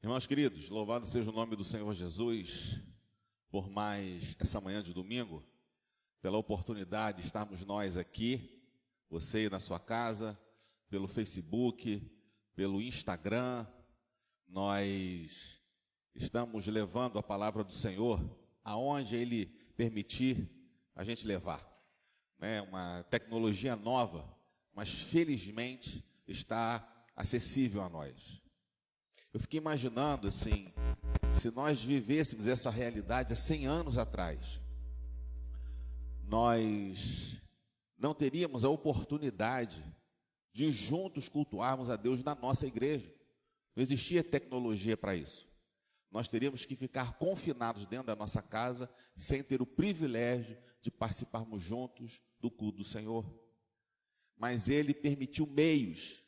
Irmãos queridos, louvado seja o nome do Senhor Jesus por mais essa manhã de domingo, pela oportunidade de estarmos nós aqui, você na sua casa, pelo Facebook, pelo Instagram. Nós estamos levando a palavra do Senhor aonde Ele permitir a gente levar. É uma tecnologia nova, mas felizmente está acessível a nós. Eu fiquei imaginando assim, se nós vivêssemos essa realidade há 100 anos atrás, nós não teríamos a oportunidade de juntos cultuarmos a Deus na nossa igreja. Não existia tecnologia para isso. Nós teríamos que ficar confinados dentro da nossa casa, sem ter o privilégio de participarmos juntos do culto do Senhor. Mas Ele permitiu meios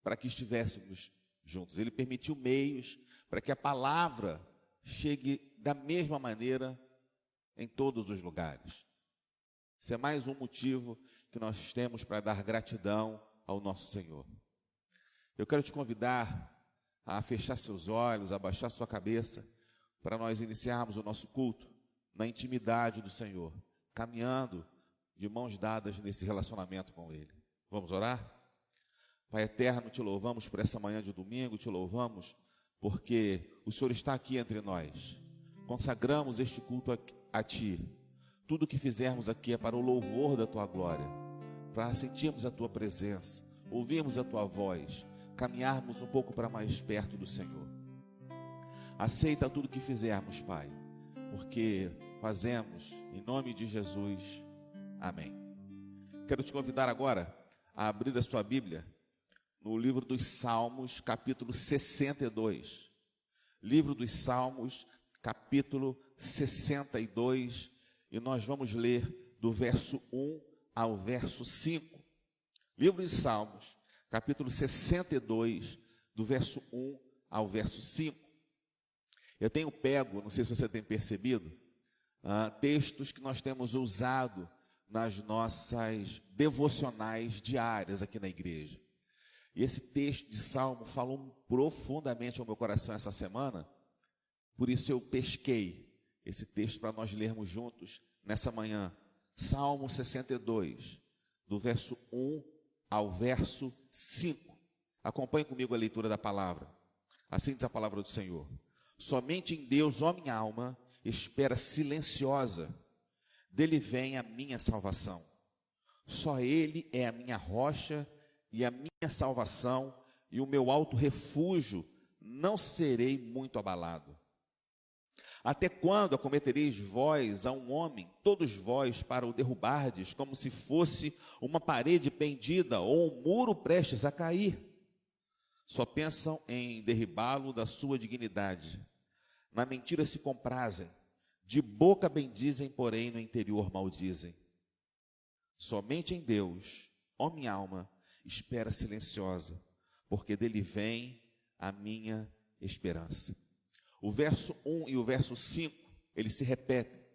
para que estivéssemos juntos. Ele permitiu meios para que a palavra chegue da mesma maneira em todos os lugares. Isso é mais um motivo que nós temos para dar gratidão ao nosso Senhor. Eu quero te convidar a fechar seus olhos, a baixar sua cabeça, para nós iniciarmos o nosso culto na intimidade do Senhor, caminhando de mãos dadas nesse relacionamento com Ele. Vamos orar? Pai eterno, te louvamos por essa manhã de domingo, te louvamos porque o Senhor está aqui entre nós. Consagramos este culto a Ti. Tudo que fizermos aqui é para o louvor da Tua glória, para sentirmos a Tua presença, ouvirmos a Tua voz, caminharmos um pouco para mais perto do Senhor. Aceita tudo que fizermos, Pai, porque fazemos em nome de Jesus. Amém. Quero te convidar agora a abrir a sua Bíblia no livro dos Salmos, capítulo 62. Livro dos Salmos, capítulo 62, e nós vamos ler do verso 1 ao verso 5. Livro dos Salmos, capítulo 62, do verso 1 ao verso 5. Eu tenho pego, não sei se você tem percebido, textos que nós temos usado nas nossas devocionais diárias aqui na igreja. E esse texto de Salmo falou profundamente ao meu coração essa semana, por isso eu pesquei esse texto para nós lermos juntos nessa manhã. Salmo 62, do verso 1 ao verso 5. Acompanhe comigo a leitura da palavra. Assim diz a palavra do Senhor. Somente em Deus, ó minha alma, espera silenciosa, dele vem a minha salvação. Só Ele é a minha rocha e a minha salvação, e o meu alto refúgio, não serei muito abalado. Até quando acometereis vós a um homem, todos vós, para o derrubardes, como se fosse uma parede pendida ou um muro prestes a cair? Só pensam em derribá-lo da sua dignidade. Na mentira se comprazem, de boca bendizem, porém no interior maldizem. Somente em Deus, ó minha alma, espera silenciosa, porque dele vem a minha esperança. O verso 1 e o verso 5, eles se repetem.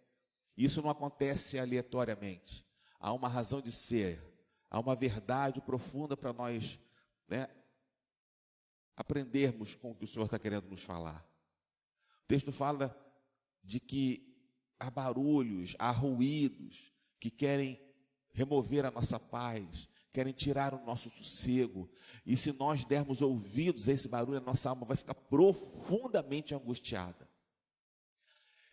Isso não acontece aleatoriamente. Há uma razão de ser, há uma verdade profunda para nós, aprendermos com o que o Senhor está querendo nos falar. O texto fala de que há barulhos, há ruídos que querem remover a nossa paz, querem tirar o nosso sossego, e se nós dermos ouvidos a esse barulho, a nossa alma vai ficar profundamente angustiada.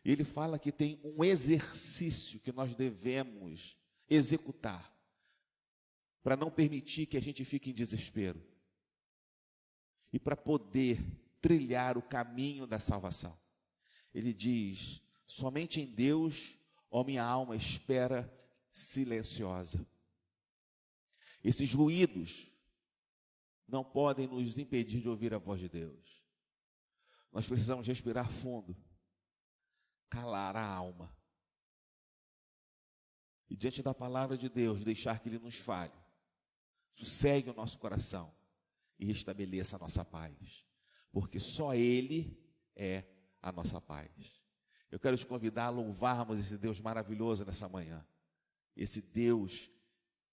Ele fala que tem um exercício que nós devemos executar, para não permitir que a gente fique em desespero, e para poder trilhar o caminho da salvação. Ele diz, somente em Deus, ó minha alma, espera silenciosa. Esses ruídos não podem nos impedir de ouvir a voz de Deus. Nós precisamos respirar fundo, calar a alma e diante da palavra de Deus deixar que Ele nos fale, sossegue o nosso coração e restabeleça a nossa paz, porque só Ele é a nossa paz. Eu quero te convidar a louvarmos esse Deus maravilhoso nessa manhã, esse Deus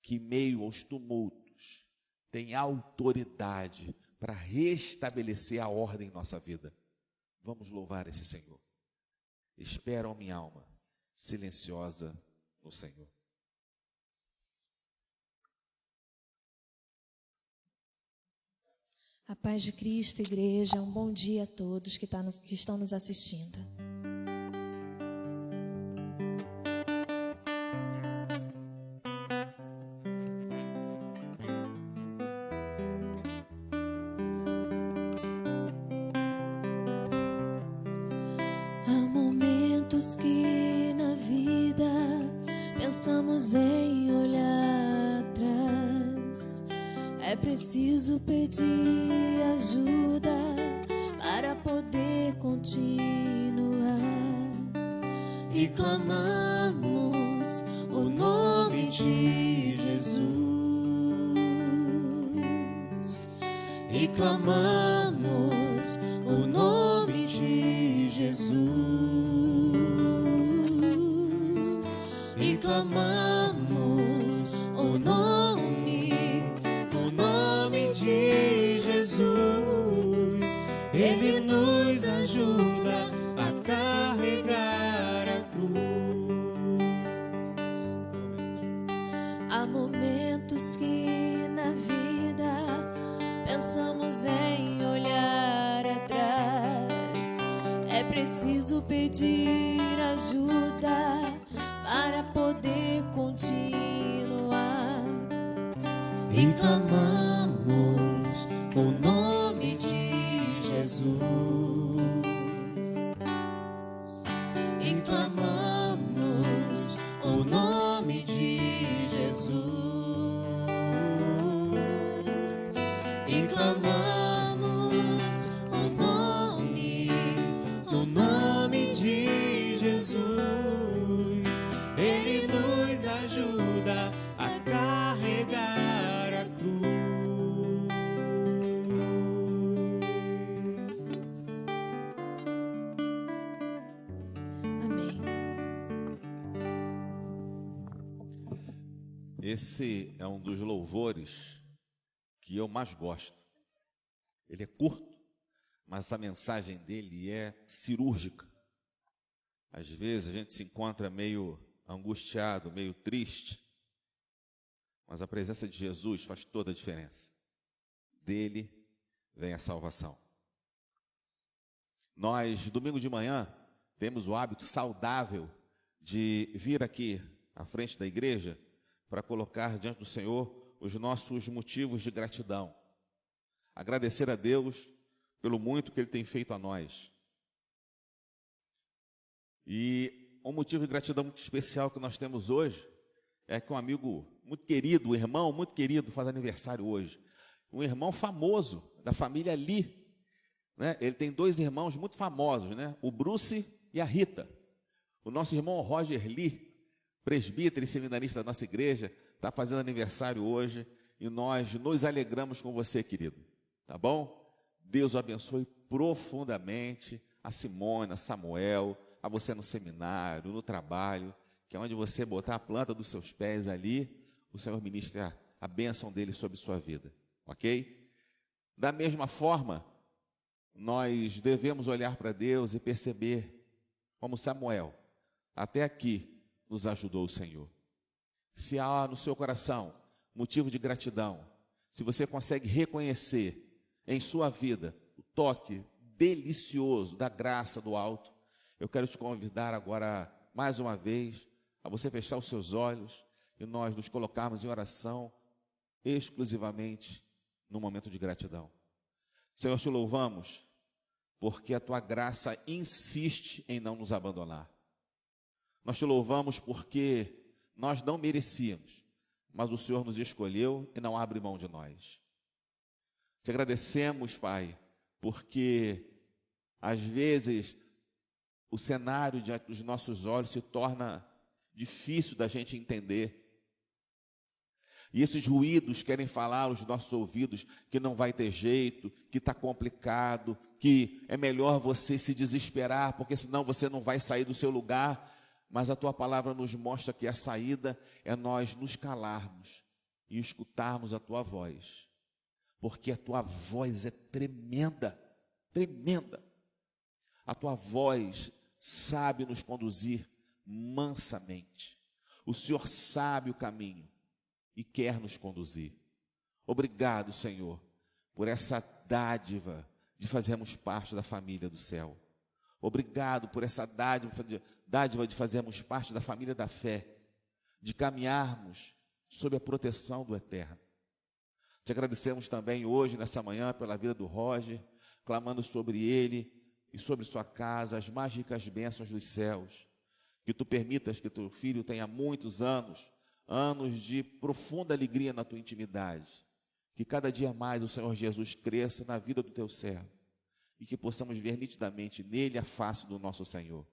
que, em meio aos tumultos, tem autoridade para restabelecer a ordem em nossa vida. Vamos louvar esse Senhor. Espera, ó minha alma, silenciosa no Senhor. A paz de Cristo, igreja, um bom dia a todos que estão nos assistindo. Há momentos que na vida pensamos em olhar atrás. É preciso pedir ajuda para poder continuar. E clamamos o nome de Jesus. E clamamos o nome de Jesus. E clamamos o nome de Jesus. Ele nos ajuda a carregar a cruz. Há momentos que na vida pensamos em olhar atrás. É preciso pedir ajuda para poder continuar. E clamamos o nome de Jesus. E clamamos o nome de Jesus. E clamamos o nome de Jesus. Ele nos ajuda a carregar a cruz. Amém. Esse é um dos louvores que eu mais gosto. Ele é curto, mas a mensagem dele é cirúrgica. Às vezes a gente se encontra meio angustiado, meio triste, mas a presença de Jesus faz toda a diferença. Dele vem a salvação. Nós, domingo de manhã, temos o hábito saudável de vir aqui à frente da igreja para colocar diante do Senhor os nossos motivos de gratidão. Agradecer a Deus pelo muito que Ele tem feito a nós. E um motivo de gratidão muito especial que nós temos hoje é que um amigo muito querido, um irmão muito querido, faz aniversário hoje. Um irmão famoso da família Lee, né? Ele tem dois irmãos muito famosos, né? O Bruce e a Rita. O nosso irmão Roger Lee, presbítero e seminarista da nossa igreja, está fazendo aniversário hoje e nós nos alegramos com você, querido. Tá bom? Deus o abençoe profundamente, a Simone, a Samuel, a você no seminário, no trabalho, que é onde você botar a planta dos seus pés ali, o Senhor ministre a bênção dele sobre sua vida, ok? Da mesma forma, nós devemos olhar para Deus e perceber, como Samuel, até aqui nos ajudou o Senhor. Se há no seu coração motivo de gratidão, se você consegue reconhecer em sua vida o toque delicioso da graça do alto, eu quero te convidar agora, mais uma vez, a você fechar os seus olhos e nós nos colocarmos em oração exclusivamente no momento de gratidão. Senhor, te louvamos, porque a tua graça insiste em não nos abandonar. Nós te louvamos porque nós não merecíamos, mas o Senhor nos escolheu e não abre mão de nós. Te agradecemos, Pai, porque às vezes o cenário diante dos nossos olhos se torna difícil da gente entender. E esses ruídos querem falar aos nossos ouvidos que não vai ter jeito, que está complicado, que é melhor você se desesperar, porque senão você não vai sair do seu lugar. Mas a tua palavra nos mostra que a saída é nós nos calarmos e escutarmos a tua voz. porque a tua voz é tremenda, tremenda. A tua voz sabe nos conduzir mansamente. O Senhor sabe o caminho e quer nos conduzir. Obrigado, Senhor, por essa dádiva de fazermos parte da família do céu. Obrigado por essa dádiva de fazermos parte da família da fé, de caminharmos sob a proteção do Eterno. Te agradecemos também hoje, nessa manhã, pela vida do Roger, clamando sobre ele e sobre sua casa as mais ricas bênçãos dos céus. Que tu permitas que teu filho tenha muitos anos de profunda alegria na tua intimidade. Que cada dia mais o Senhor Jesus cresça na vida do teu servo e que possamos ver nitidamente nele a face do nosso Senhor.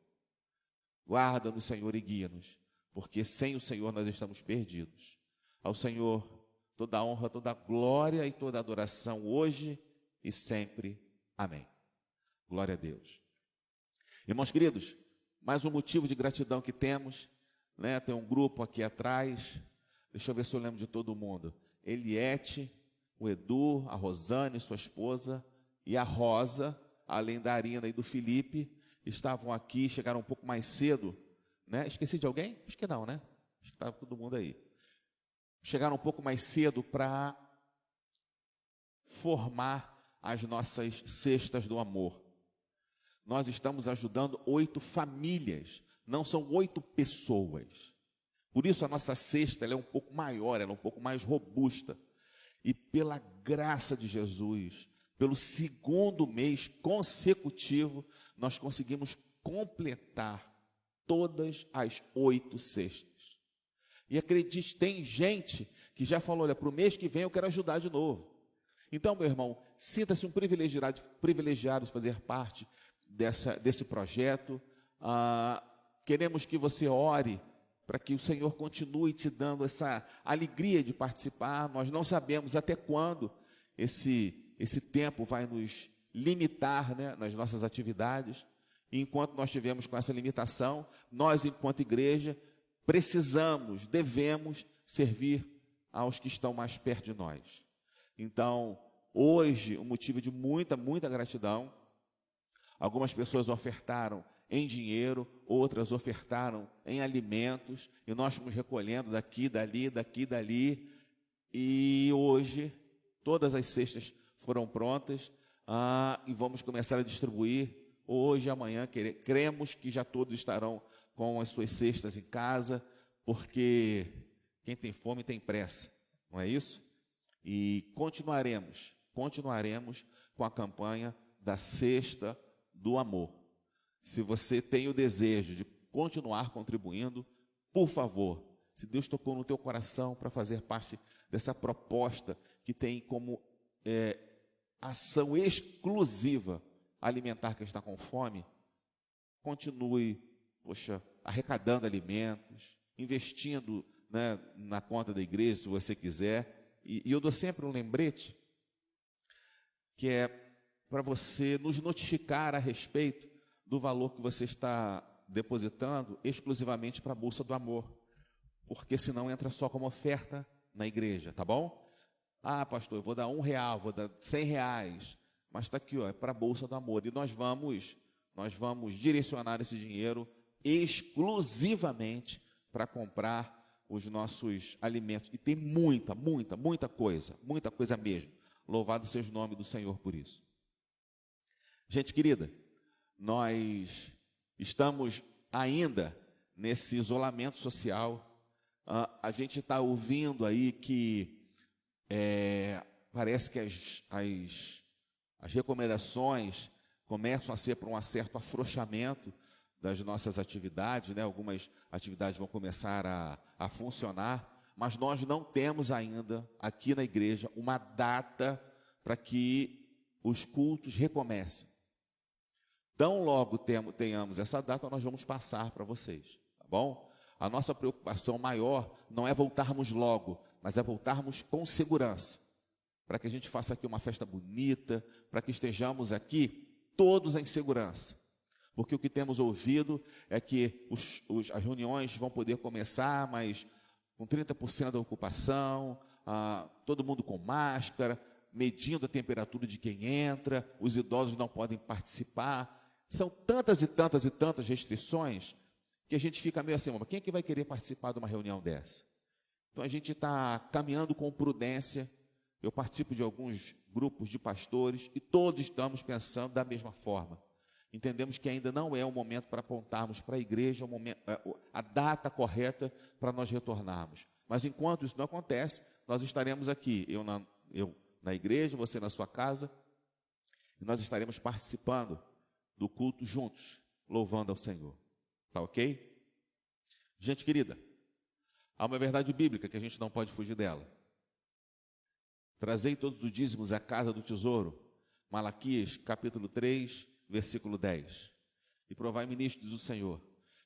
Guarda-nos, Senhor, e guia-nos, porque sem o Senhor nós estamos perdidos. Ao Senhor toda a honra, toda a glória e toda a adoração hoje e sempre. Amém. Glória a Deus. Irmãos queridos, mais um motivo de gratidão que temos, né? Tem um grupo aqui atrás, deixa eu ver se eu lembro de todo mundo. Eliette, o Edu, a Rosane, sua esposa, e a Rosa, além da Arina e do Felipe, estavam aqui, chegaram um pouco mais cedo, né? Esqueci de alguém? Acho que não, né? Acho que estava todo mundo aí. Chegaram um pouco mais cedo para formar as nossas cestas do amor. Nós estamos ajudando 8 famílias, não são 8 pessoas. Por isso a nossa cesta ela é um pouco maior, ela é um pouco mais robusta. E pela graça de Jesus, pelo 2º mês consecutivo, nós conseguimos completar todas as 8 cestas. E acredite, tem gente que já falou, olha, para o mês que vem eu quero ajudar de novo. Então, meu irmão, sinta-se um privilegiado de fazer parte desse projeto. Queremos que você ore para que o Senhor continue te dando essa alegria de participar. Nós não sabemos até quando esse tempo vai nos limitar, né, nas nossas atividades. E enquanto nós estivermos com essa limitação, nós, enquanto igreja, precisamos, devemos servir aos que estão mais perto de nós. Então, hoje, um motivo de muita, muita gratidão. Algumas pessoas ofertaram em dinheiro, outras ofertaram em alimentos, e nós fomos recolhendo daqui, dali, e hoje todas as cestas foram prontas, e vamos começar a distribuir hoje e amanhã. Cremos que já todos estarão com as suas cestas em casa, porque quem tem fome tem pressa, não é isso? E continuaremos com a campanha da Cesta do Amor. Se você tem o desejo de continuar contribuindo, por favor, se Deus tocou no teu coração para fazer parte dessa proposta que tem como ação exclusiva alimentar quem está com fome, continue, arrecadando alimentos, investindo, né, na conta da igreja, se você quiser. E eu dou sempre um lembrete, que é para você nos notificar a respeito do valor que você está depositando exclusivamente para a Bolsa do Amor, porque senão entra só como oferta na igreja, tá bom? Pastor, eu vou dar R$1, vou dar R$100, mas está aqui, é para a Bolsa do Amor, e nós vamos direcionar esse dinheiro exclusivamente para comprar os nossos alimentos, e tem muita coisa mesmo. Louvado seja o nome do Senhor por isso. Gente querida, nós estamos ainda nesse isolamento social. A gente está ouvindo aí que parece que as recomendações começam a ser para um certo afrouxamento das nossas atividades, né? Algumas atividades vão começar a funcionar, mas nós não temos ainda aqui na igreja uma data para que os cultos recomecem. Tão logo tenhamos essa data, nós vamos passar para vocês, tá bom? A nossa preocupação maior não é voltarmos logo, mas é voltarmos com segurança, para que a gente faça aqui uma festa bonita, para que estejamos aqui todos em segurança. Porque o que temos ouvido é que as reuniões vão poder começar, mas com 30% da ocupação, todo mundo com máscara, medindo a temperatura de quem entra, os idosos não podem participar. São tantas e tantas e tantas restrições que a gente fica meio assim, mas quem é que vai querer participar de uma reunião dessa? Então a gente está caminhando com prudência. Eu participo de alguns grupos de pastores e todos estamos pensando da mesma forma. Entendemos que ainda não é o momento para apontarmos para a igreja a data correta para nós retornarmos. Mas enquanto isso não acontece, nós estaremos aqui, eu na igreja, você na sua casa, e nós estaremos participando do culto juntos, louvando ao Senhor. Tá ok? Gente querida, há uma verdade bíblica que a gente não pode fugir dela. Trazei todos os dízimos à casa do tesouro. Malaquias, capítulo 3, versículo 10. E provai-me nisto, diz o Senhor,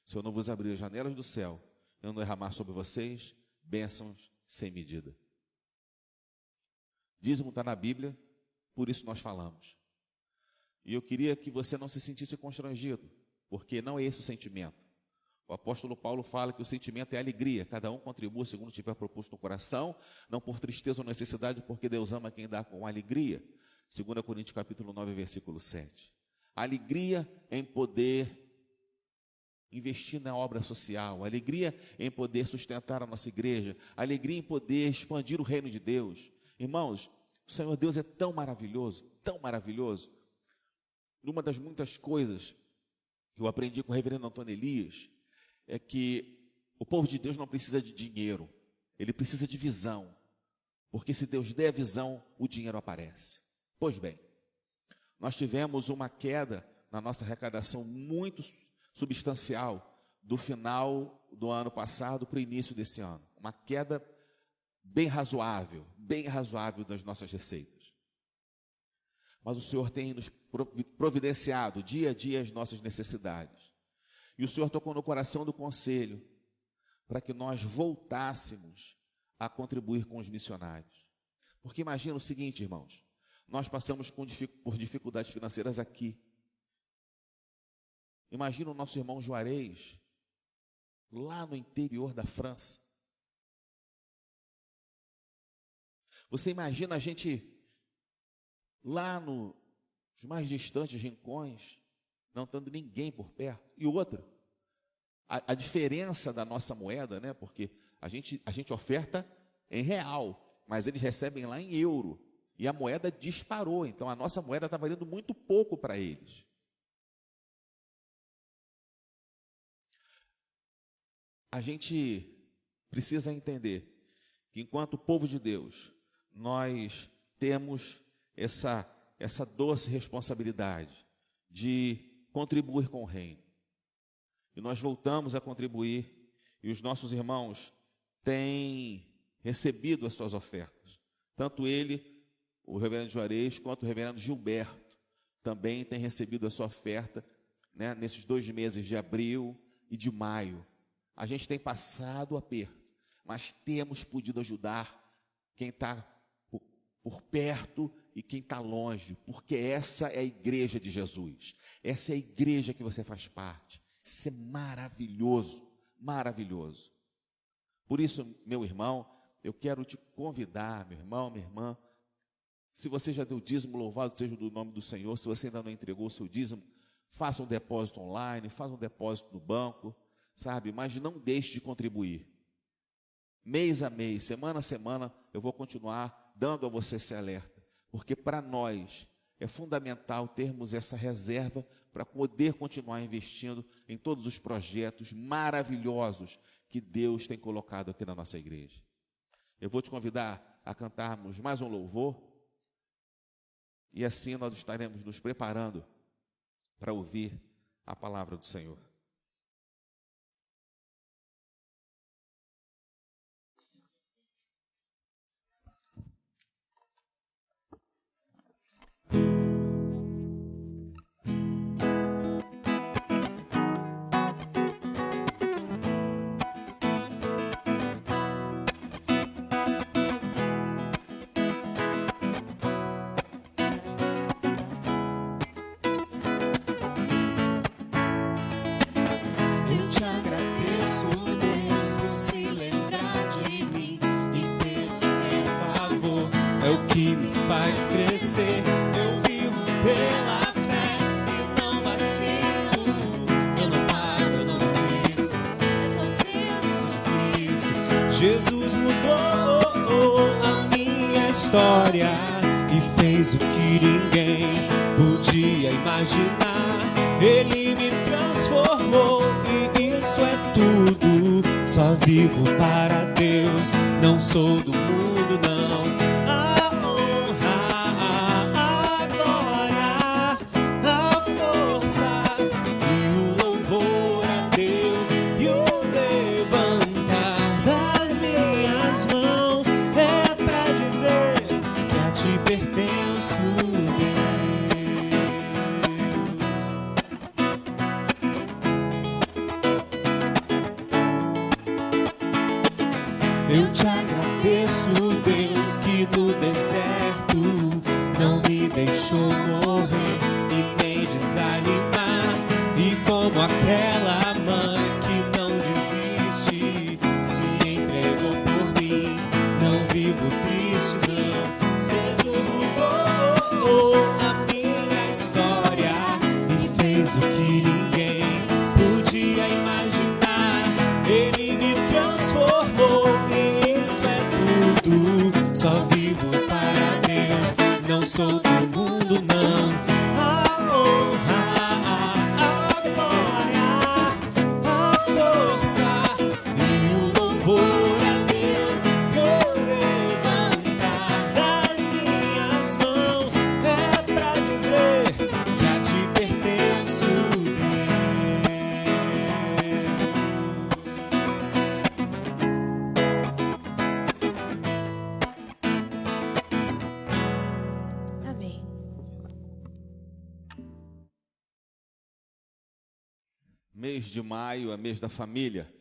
se eu não vos abrir as janelas do céu, eu não derramar sobre vocês bênçãos sem medida. Dízimo está na Bíblia, por isso nós falamos. E eu queria que você não se sentisse constrangido, porque não é esse o sentimento. O apóstolo Paulo fala que o sentimento é alegria, cada um contribua segundo tiver proposto no coração, não por tristeza ou necessidade, porque Deus ama quem dá com alegria. 2 Coríntios capítulo 9, versículo 7. Alegria em poder investir na obra social, alegria em poder sustentar a nossa igreja, alegria em poder expandir o reino de Deus. Irmãos, o Senhor Deus é tão maravilhoso, tão maravilhoso. Uma das muitas coisas que eu aprendi com o reverendo Antônio Elias é que o povo de Deus não precisa de dinheiro, ele precisa de visão, porque se Deus der visão, o dinheiro aparece. Pois bem, nós tivemos uma queda na nossa arrecadação muito substancial do final do ano passado para o início desse ano, uma queda bem razoável das nossas receitas. Mas o Senhor tem nos providenciado dia a dia as nossas necessidades. E o Senhor tocou no coração do conselho para que nós voltássemos a contribuir com os missionários. Porque imagina o seguinte, irmãos, nós passamos por dificuldades financeiras aqui. Imagina o nosso irmão Juarez, lá no interior da França. Você imagina a gente lá nos mais distantes rincões, não tendo ninguém por perto. E outra, a diferença da nossa moeda, né? Porque a gente oferta em real, mas eles recebem lá em euro. E a moeda disparou, então a nossa moeda está valendo muito pouco para eles. A gente precisa entender que enquanto povo de Deus, nós temos essa doce responsabilidade de contribuir com o reino. E nós voltamos a contribuir, e os nossos irmãos têm recebido as suas ofertas. Tanto ele, o reverendo Juarez, quanto o reverendo Gilberto, também têm recebido a sua oferta, né, nesses 2 meses de abril e de maio. A gente tem passado aperto, mas temos podido ajudar quem está por perto e quem está longe, porque essa é a igreja de Jesus, essa é a igreja que você faz parte. Isso é maravilhoso, maravilhoso. Por isso, meu irmão, eu quero te convidar, meu irmão, minha irmã, se você já deu dízimo, louvado seja o nome do Senhor. Se você ainda não entregou o seu dízimo, faça um depósito online, faça um depósito no banco, sabe? Mas não deixe de contribuir. Mês a mês, semana a semana, eu vou continuar dando a você esse alerta, porque para nós é fundamental termos essa reserva para poder continuar investindo em todos os projetos maravilhosos que Deus tem colocado aqui na nossa igreja. Eu vou te convidar a cantarmos mais um louvor, e assim nós estaremos nos preparando para ouvir a palavra do Senhor. é o que me faz crescer. Eu vivo pela fé e não vacilo. Eu não paro, eu não desisto. Jesus mudou a minha história e fez o que ninguém podia imaginar. Ele me transformou e isso é tudo. Só vivo para Deus, não sou do mundo, não. A honra, a glória, a força e o louvor a Deus e o levantar das minhas mãos é pra dizer que a ti pertenço, Deus. Eu te agradeço, Deus, que no deserto não me deixou morrer e nem desanimar. E como aquela mãe que não desiste, se entregou por mim, não vivo triste, não. Jesus mudou a minha história e fez o que ninguém podia imaginar. Ele me transformou e isso é tudo. Só vivo para Deus, não sou do mundo, não. A honra, a glória, a força e o louvor a Deus. Eu levantar das minhas mãos é pra dizer que a ti pertenço, Deus. Amém. Mês de maio é mês da família.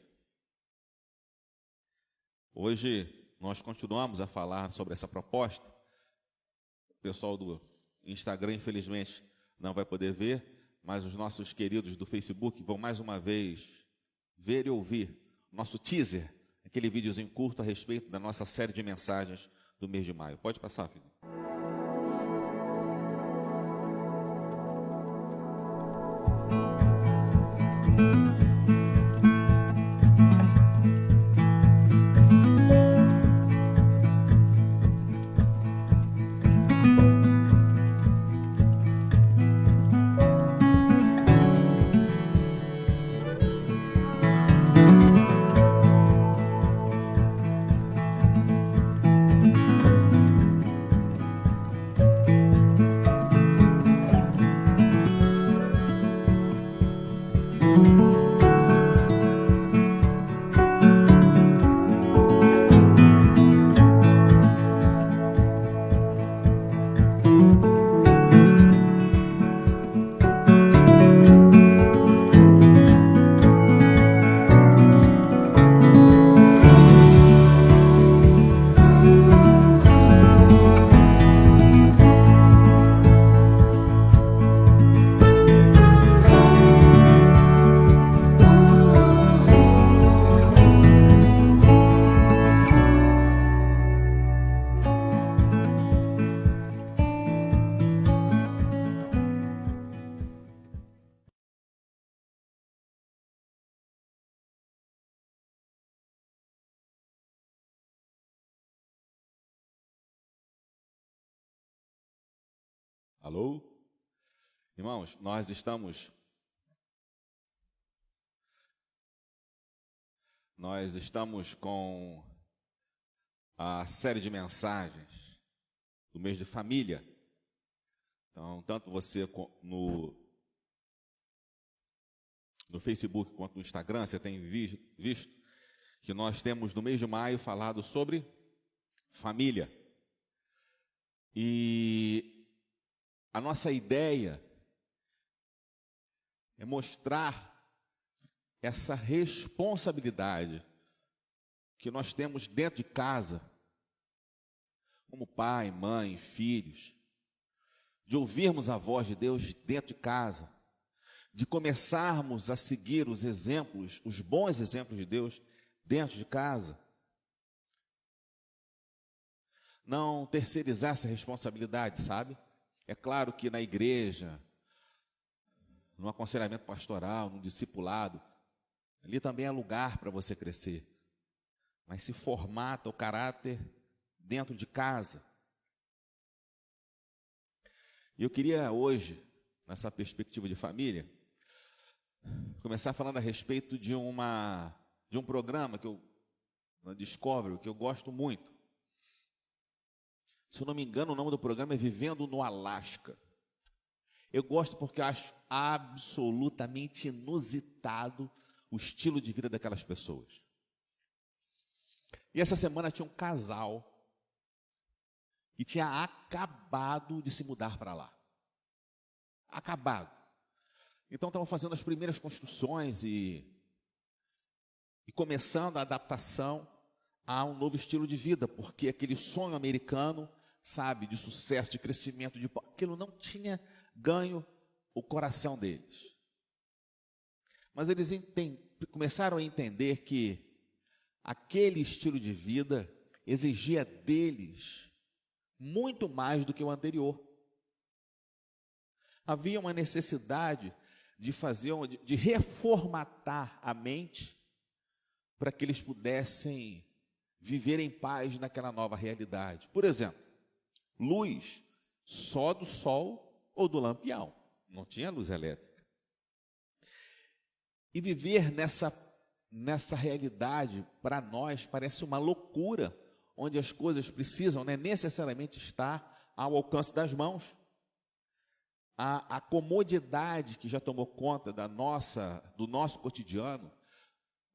Hoje nós continuamos a falar sobre essa proposta. O pessoal do Instagram, infelizmente, não vai poder ver, mas os nossos queridos do Facebook vão mais uma vez ver e ouvir nosso teaser, aquele videozinho curto a respeito da nossa série de mensagens do mês de maio. Pode passar, filho. Alô? Irmãos, nós estamos com a série de mensagens do mês de família. Então, tanto você no Facebook quanto no Instagram, você tem visto que nós temos no mês de maio falado sobre família. E a nossa ideia é mostrar essa responsabilidade que nós temos dentro de casa, como pai, mãe, filhos, de ouvirmos a voz de Deus dentro de casa, de começarmos a seguir os exemplos, os bons exemplos de Deus dentro de casa. não terceirizar essa responsabilidade, sabe? É claro que na igreja, no aconselhamento pastoral, no discipulado, ali também é lugar para você crescer. Mas se formata o caráter dentro de casa. E eu queria hoje, nessa perspectiva de família, começar falando a respeito de um programa na Discovery, que eu gosto muito. Se eu não me engano, o nome do programa é Vivendo no Alasca. Eu gosto porque eu acho absolutamente inusitado o estilo de vida daquelas pessoas. E essa semana tinha um casal que tinha acabado de se mudar para lá. Acabado. Então estavam fazendo as primeiras construções e começando a adaptação a um novo estilo de vida, porque aquele sonho americano, sabe, de sucesso, de crescimento, aquilo não tinha ganho o coração deles. Mas eles começaram a entender que aquele estilo de vida exigia deles muito mais do que o anterior. Havia uma necessidade de reformatar a mente para que eles pudessem viver em paz naquela nova realidade. Por exemplo, luz só do sol ou do lampião, não tinha luz elétrica. E viver nessa realidade, para nós, parece uma loucura, onde as coisas precisam necessariamente estar ao alcance das mãos. A comodidade que já tomou conta do nosso cotidiano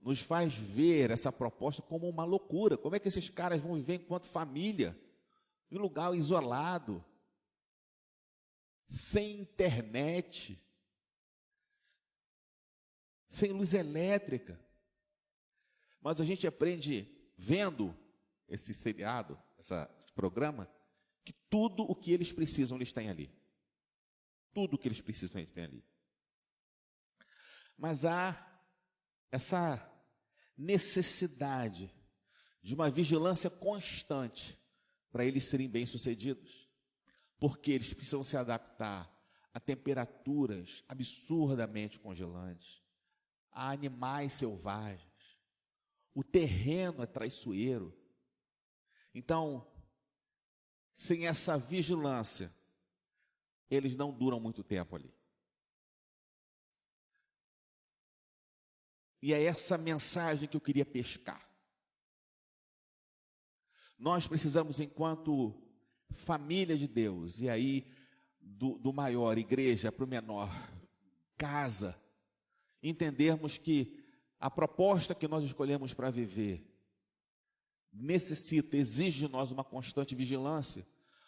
nos faz ver essa proposta como uma loucura. Como é que esses caras vão viver enquanto família, em um lugar isolado, sem internet, sem luz elétrica? Mas a gente aprende, vendo esse seriado, esse programa, que tudo o que eles precisam, eles têm ali. Tudo o que eles precisam, eles têm ali. Mas há essa necessidade de uma vigilância constante para eles serem bem-sucedidos, porque eles precisam se adaptar a temperaturas absurdamente congelantes, a animais selvagens, o terreno é traiçoeiro. Então, sem essa vigilância, eles não duram muito tempo ali. E é essa mensagem que eu queria pescar. Nós precisamos, enquanto família de Deus, e aí do maior, igreja, para o menor, casa, entendermos que a proposta que nós escolhemos para viver exige de nós uma constante vigilância,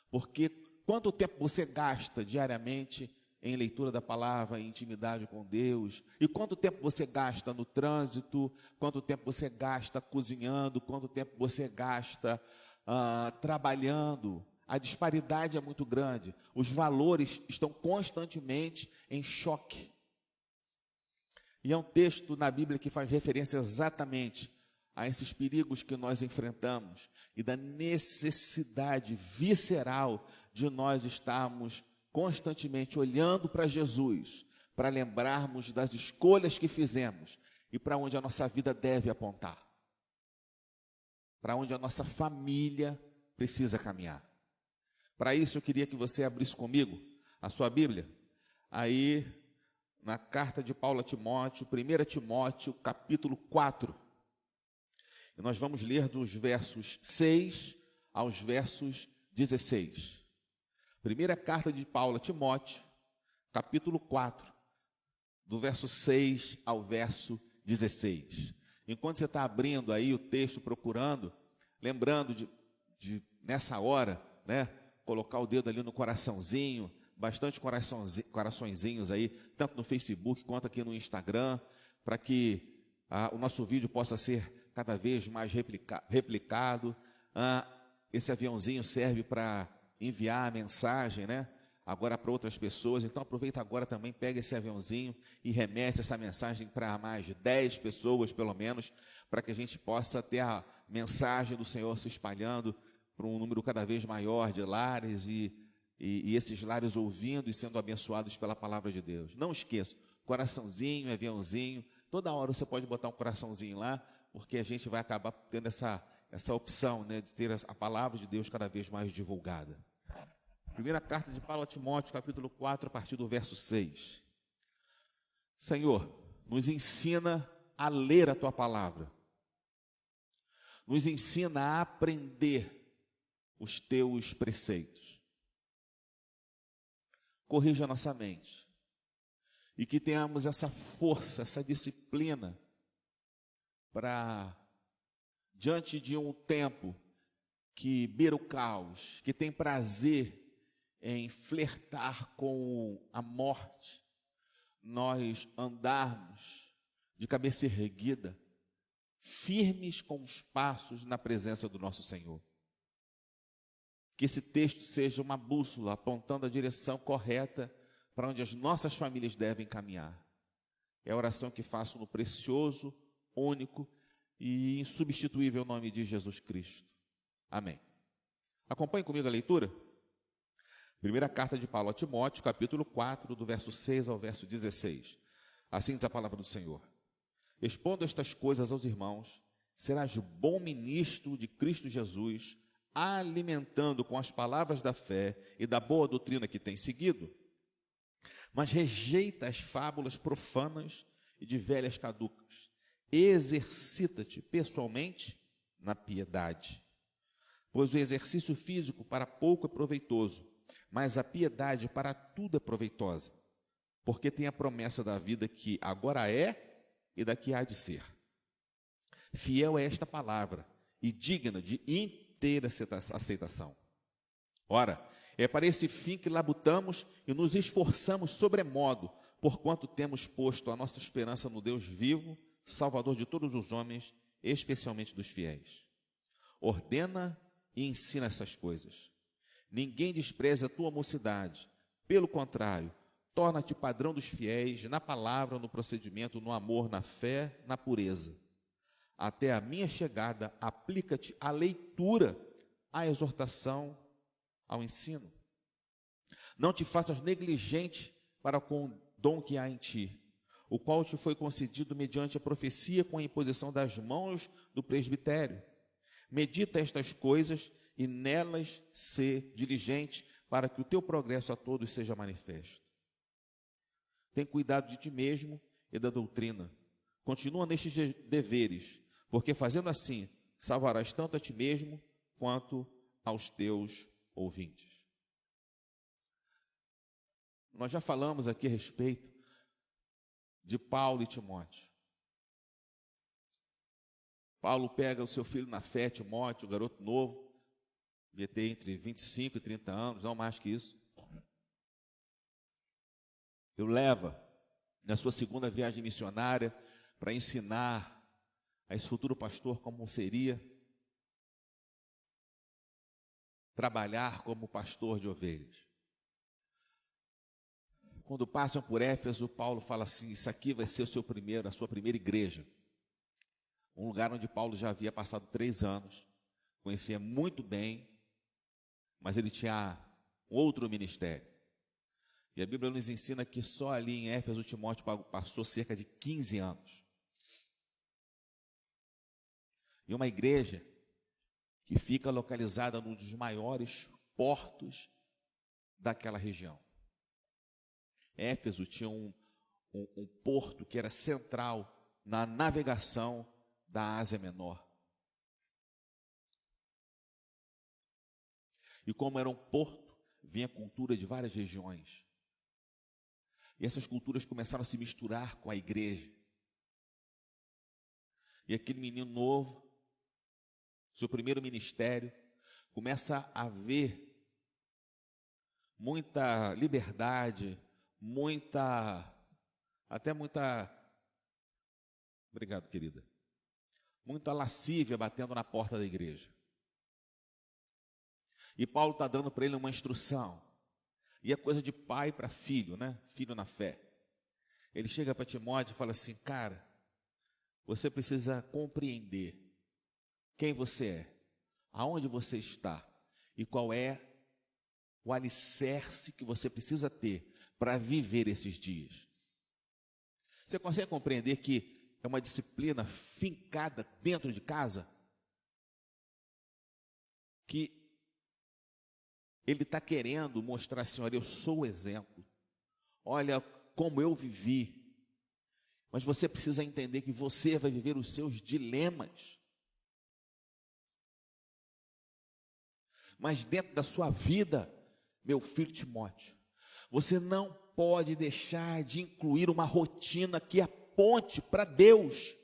porque quanto tempo você gasta diariamente em leitura da palavra, em intimidade com Deus? E quanto tempo você gasta no trânsito? Quanto tempo você gasta cozinhando? Quanto tempo você gasta trabalhando? A disparidade é muito grande. Os valores estão constantemente em choque. E é um texto na Bíblia que faz referência exatamente a esses perigos que nós enfrentamos e da necessidade visceral de nós estarmos constantemente olhando para Jesus, para lembrarmos das escolhas que fizemos e para onde a nossa vida deve apontar, para onde a nossa família precisa caminhar. Para isso eu queria que você abrisse comigo a sua Bíblia, aí na carta de Paulo a Timóteo, 1 Timóteo, capítulo 4. E nós vamos ler dos versos 6 aos versos 16. Primeira carta de Paulo a Timóteo, capítulo 4, do verso 6 ao verso 16. Enquanto você está abrindo aí o texto, procurando, lembrando de nessa hora, colocar o dedo ali no coraçãozinho, bastante coraçõezinhos aí, tanto no Facebook quanto aqui no Instagram, para que o nosso vídeo possa ser cada vez mais replicado. Esse aviãozinho serve para enviar a mensagem, agora para outras pessoas. Então aproveita agora também, pega esse aviãozinho e remete essa mensagem para mais de 10 pessoas, pelo menos, para que a gente possa ter a mensagem do Senhor se espalhando para um número cada vez maior de lares e esses lares ouvindo e sendo abençoados pela palavra de Deus. Não esqueça, coraçãozinho, aviãozinho, toda hora você pode botar um coraçãozinho lá, porque a gente vai acabar tendo essa opção, né, de ter a palavra de Deus cada vez mais divulgada. Primeira carta de Paulo a Timóteo, capítulo 4, a partir do verso 6. Senhor, nos ensina a ler a Tua palavra. Nos ensina a aprender os Teus preceitos. Corrija a nossa mente. E que tenhamos essa força, essa disciplina para, diante de um tempo que beira o caos, que tem prazer em flertar com a morte, nós andarmos de cabeça erguida, firmes com os passos na presença do nosso Senhor. Que esse texto seja uma bússola apontando a direção correta para onde as nossas famílias devem caminhar. É a oração que faço no precioso, único e insubstituível nome de Jesus Cristo. Amém. Acompanhe comigo a leitura. Primeira carta de Paulo a Timóteo, capítulo 4, do verso 6 ao verso 16. Assim diz a palavra do Senhor. Expondo estas coisas aos irmãos, serás bom ministro de Cristo Jesus, alimentando com as palavras da fé e da boa doutrina que tens seguido. Mas rejeita as fábulas profanas e de velhas caducas. Exercita-te pessoalmente na piedade. Pois o exercício físico para pouco é proveitoso, mas a piedade para tudo é proveitosa, porque tem a promessa da vida que agora é e daqui há de ser. Fiel é esta palavra e digna de inteira aceitação. Ora, é para esse fim que labutamos e nos esforçamos sobremodo, porquanto temos posto a nossa esperança no Deus vivo, Salvador de todos os homens, especialmente dos fiéis. Ordena e ensina essas coisas. Ninguém despreze a tua mocidade. Pelo contrário, torna-te padrão dos fiéis na palavra, no procedimento, no amor, na fé, na pureza. Até a minha chegada, aplica-te à leitura, à exortação, ao ensino. Não te faças negligente para com o dom que há em ti, o qual te foi concedido mediante a profecia com a imposição das mãos do presbitério. Medita estas coisas e nelas ser diligente, para que o teu progresso a todos seja manifesto. Tem cuidado de ti mesmo e da doutrina. Continua nestes deveres, porque fazendo assim, salvarás tanto a ti mesmo, quanto aos teus ouvintes. Nós já falamos aqui a respeito de Paulo e Timóteo. Paulo pega o seu filho na fé, Timóteo, um garoto novo, devia ter entre 25 e 30 anos, não mais que isso. E o leva na sua segunda viagem missionária para ensinar a esse futuro pastor como seria trabalhar como pastor de ovelhas. Quando passam por Éfeso, Paulo fala assim: isso aqui vai ser a sua primeira igreja. Um lugar onde Paulo já havia passado 3 anos, conhecia muito bem, mas ele tinha outro ministério. E a Bíblia nos ensina que só ali em Éfeso, Timóteo passou cerca de 15 anos. E uma igreja que fica localizada num dos maiores portos daquela região. Éfeso tinha um porto que era central na navegação da Ásia Menor. E como era um porto, vinha cultura de várias regiões. E essas culturas começaram a se misturar com a igreja. E aquele menino novo, seu primeiro ministério, começa a ver muita liberdade, obrigado, querida, muita lascívia batendo na porta da igreja. E Paulo está dando para ele uma instrução. E é coisa de pai para filho, né? Filho na fé. Ele chega para Timóteo e fala assim: cara, você precisa compreender quem você é, aonde você está, e qual é o alicerce que você precisa ter para viver esses dias. Você consegue compreender que é uma disciplina fincada dentro de casa? Que ele está querendo mostrar assim, olha, eu sou o exemplo. Olha como eu vivi. Mas você precisa entender que você vai viver os seus dilemas. Mas dentro da sua vida, meu filho Timóteo, você não pode deixar de incluir uma rotina que aponte para Deus.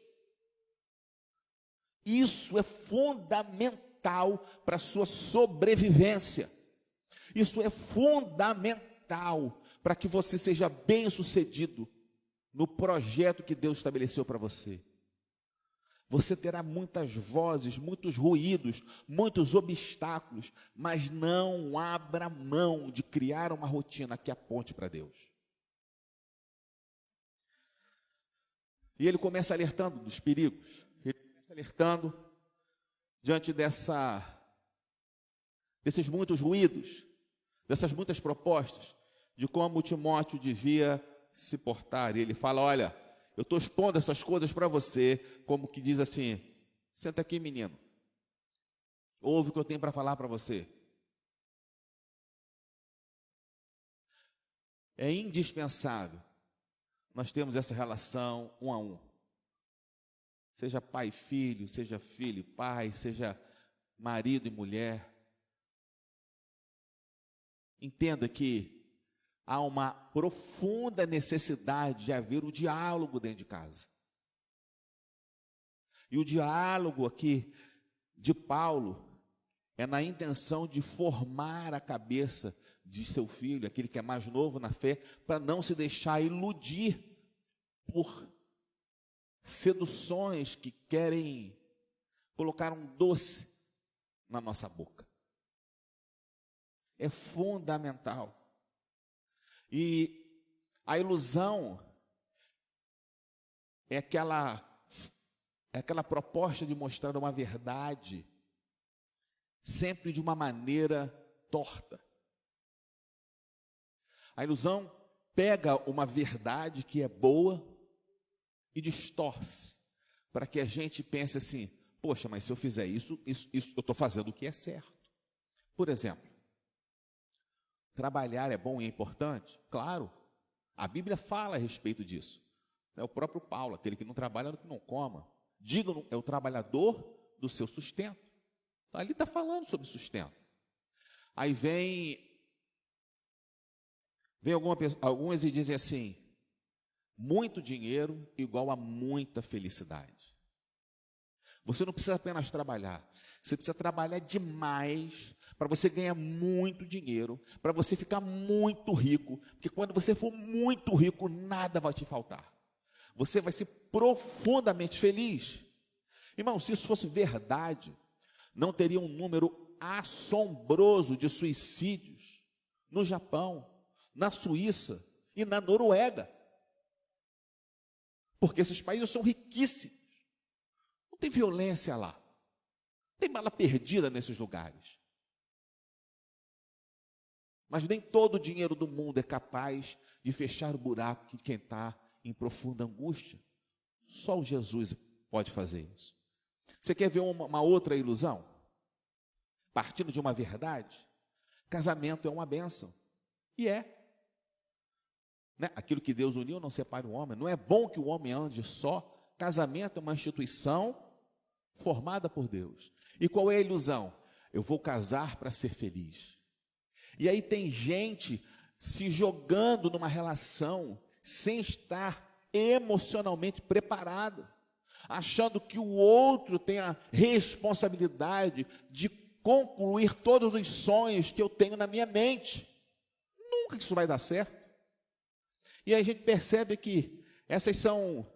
Isso é fundamental para a sua sobrevivência. Isso é fundamental para que você seja bem-sucedido no projeto que Deus estabeleceu para você. Você terá muitas vozes, muitos ruídos, muitos obstáculos, mas não abra mão de criar uma rotina que aponte para Deus. E ele começa alertando dos perigos, ele começa alertando diante desses muitos ruídos, dessas muitas propostas, de como Timóteo devia se portar. E ele fala, olha, eu estou expondo essas coisas para você, como que diz assim, senta aqui, menino, ouve o que eu tenho para falar para você. É indispensável nós termos essa relação um a um. Seja pai e filho, seja filho e pai, seja marido e mulher. Entenda que há uma profunda necessidade de haver o diálogo dentro de casa. E o diálogo aqui de Paulo é na intenção de formar a cabeça de seu filho, aquele que é mais novo na fé, para não se deixar iludir por seduções que querem colocar um doce na nossa boca. É fundamental. E a ilusão é aquela proposta de mostrar uma verdade sempre de uma maneira torta. A ilusão pega uma verdade que é boa e distorce, para que a gente pense assim, poxa, mas se eu fizer isso eu estou fazendo o que é certo. Por exemplo, trabalhar é bom e é importante? Claro, a Bíblia fala a respeito disso. É o próprio Paulo, aquele que não trabalha, que não coma. Digno é o trabalhador do seu sustento. Então, ali está falando sobre sustento. Aí vem alguns e dizem assim, muito dinheiro igual a muita felicidade. Você não precisa apenas trabalhar, você precisa trabalhar demais para você ganhar muito dinheiro, para você ficar muito rico, porque quando você for muito rico, nada vai te faltar. Você vai ser profundamente feliz. Irmão, se isso fosse verdade, não teria um número assombroso de suicídios no Japão, na Suíça e na Noruega. Porque esses países são riquíssimos. Não tem violência lá. Não tem bala perdida nesses lugares. Mas nem todo o dinheiro do mundo é capaz de fechar o buraco de quem está em profunda angústia. Só o Jesus pode fazer isso. Você quer ver uma outra ilusão? Partindo de uma verdade, casamento é uma bênção. E é. Né? Aquilo que Deus uniu não separa o homem. Não é bom que o homem ande só. Casamento é uma instituição formada por Deus. E qual é a ilusão? Eu vou casar para ser feliz. E aí tem gente se jogando numa relação sem estar emocionalmente preparado, achando que o outro tem a responsabilidade de concluir todos os sonhos que eu tenho na minha mente. Nunca isso vai dar certo. E aí a gente percebe que essas são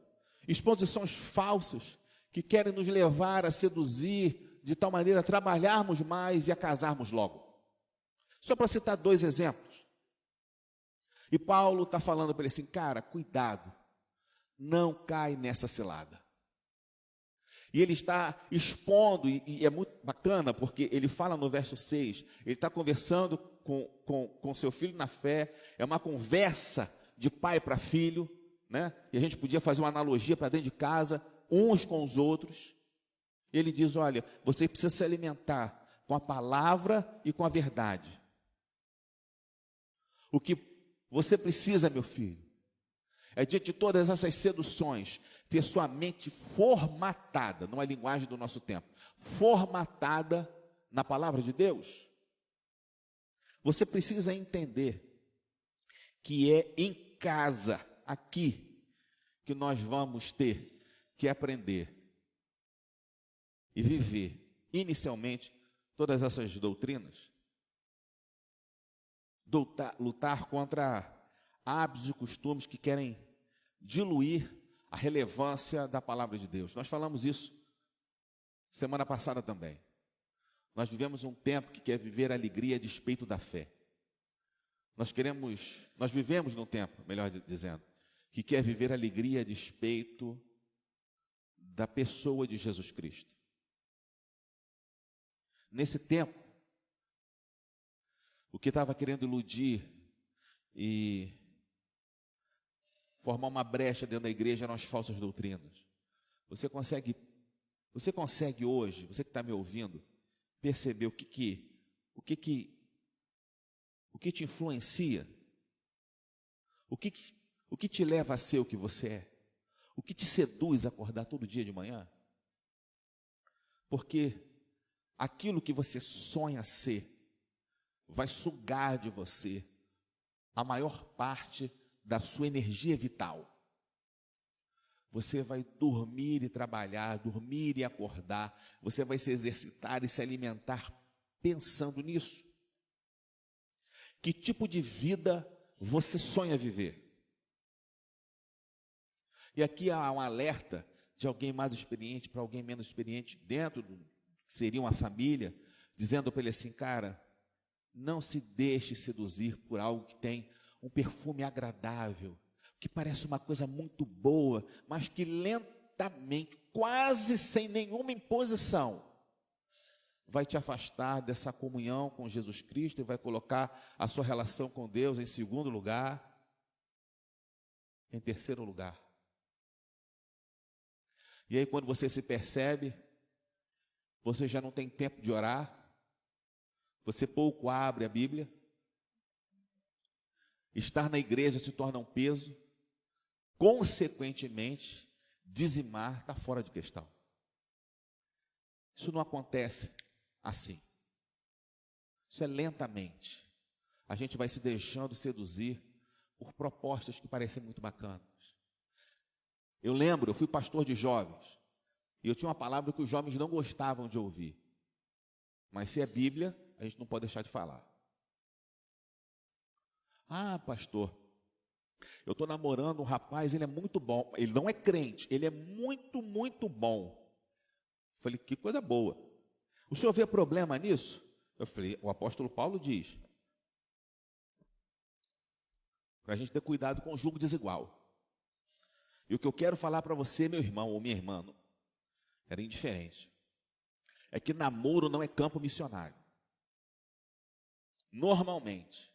exposições falsas que querem nos levar a seduzir, de tal maneira a trabalharmos mais e a casarmos logo. Só para citar 2 exemplos. E Paulo está falando para ele assim, cara, cuidado, não cai nessa cilada. E ele está expondo, e é muito bacana, porque ele fala no verso 6, ele está conversando com seu filho na fé, é uma conversa de pai para filho, né? E a gente podia fazer uma analogia para dentro de casa, uns com os outros. Ele diz, olha, você precisa se alimentar com a palavra e com a verdade. O que você precisa, meu filho, é diante de todas essas seduções, ter sua mente formatada, numa linguagem do nosso tempo, formatada na palavra de Deus. Você precisa entender que é em casa, aqui, que nós vamos ter que aprender e viver, inicialmente, todas essas doutrinas. Lutar contra hábitos e costumes que querem diluir a relevância da palavra de Deus. Nós falamos isso semana passada também. Nós vivemos um tempo que quer viver a alegria a despeito da fé. Nós vivemos num tempo, melhor dizendo, que quer viver a alegria a despeito da pessoa de Jesus Cristo. Nesse tempo, o que estava querendo iludir e formar uma brecha dentro da igreja eram as falsas doutrinas. Você consegue hoje, você que está me ouvindo, perceber o que te influencia? O que te leva a ser o que você é? O que te seduz a acordar todo dia de manhã? Porque aquilo que você sonha ser vai sugar de você a maior parte da sua energia vital. Você vai dormir e trabalhar, dormir e acordar, você vai se exercitar e se alimentar pensando nisso. Que tipo de vida você sonha viver? E aqui há um alerta de alguém mais experiente para alguém menos experiente dentro do que seria uma família, dizendo para ele assim, cara, não se deixe seduzir por algo que tem um perfume agradável, que parece uma coisa muito boa, mas que lentamente, quase sem nenhuma imposição, vai te afastar dessa comunhão com Jesus Cristo e vai colocar a sua relação com Deus em segundo lugar, em terceiro lugar. E aí quando você se percebe, você já não tem tempo de orar, você pouco abre a Bíblia, estar na igreja se torna um peso, consequentemente, dizimar está fora de questão. Isso não acontece assim. Isso é lentamente. A gente vai se deixando seduzir por propostas que parecem muito bacanas. Eu fui pastor de jovens, e eu tinha uma palavra que os jovens não gostavam de ouvir. Mas se é Bíblia, a gente não pode deixar de falar. Ah, pastor, eu estou namorando um rapaz, ele é muito bom. Ele não é crente, ele é muito, muito bom. Eu falei, que coisa boa. O senhor vê problema nisso? Eu falei, o apóstolo Paulo diz, para a gente ter cuidado com o jugo desigual. E o que eu quero falar para você, meu irmão ou minha irmã, era indiferente, é que namoro não é campo missionário. Normalmente,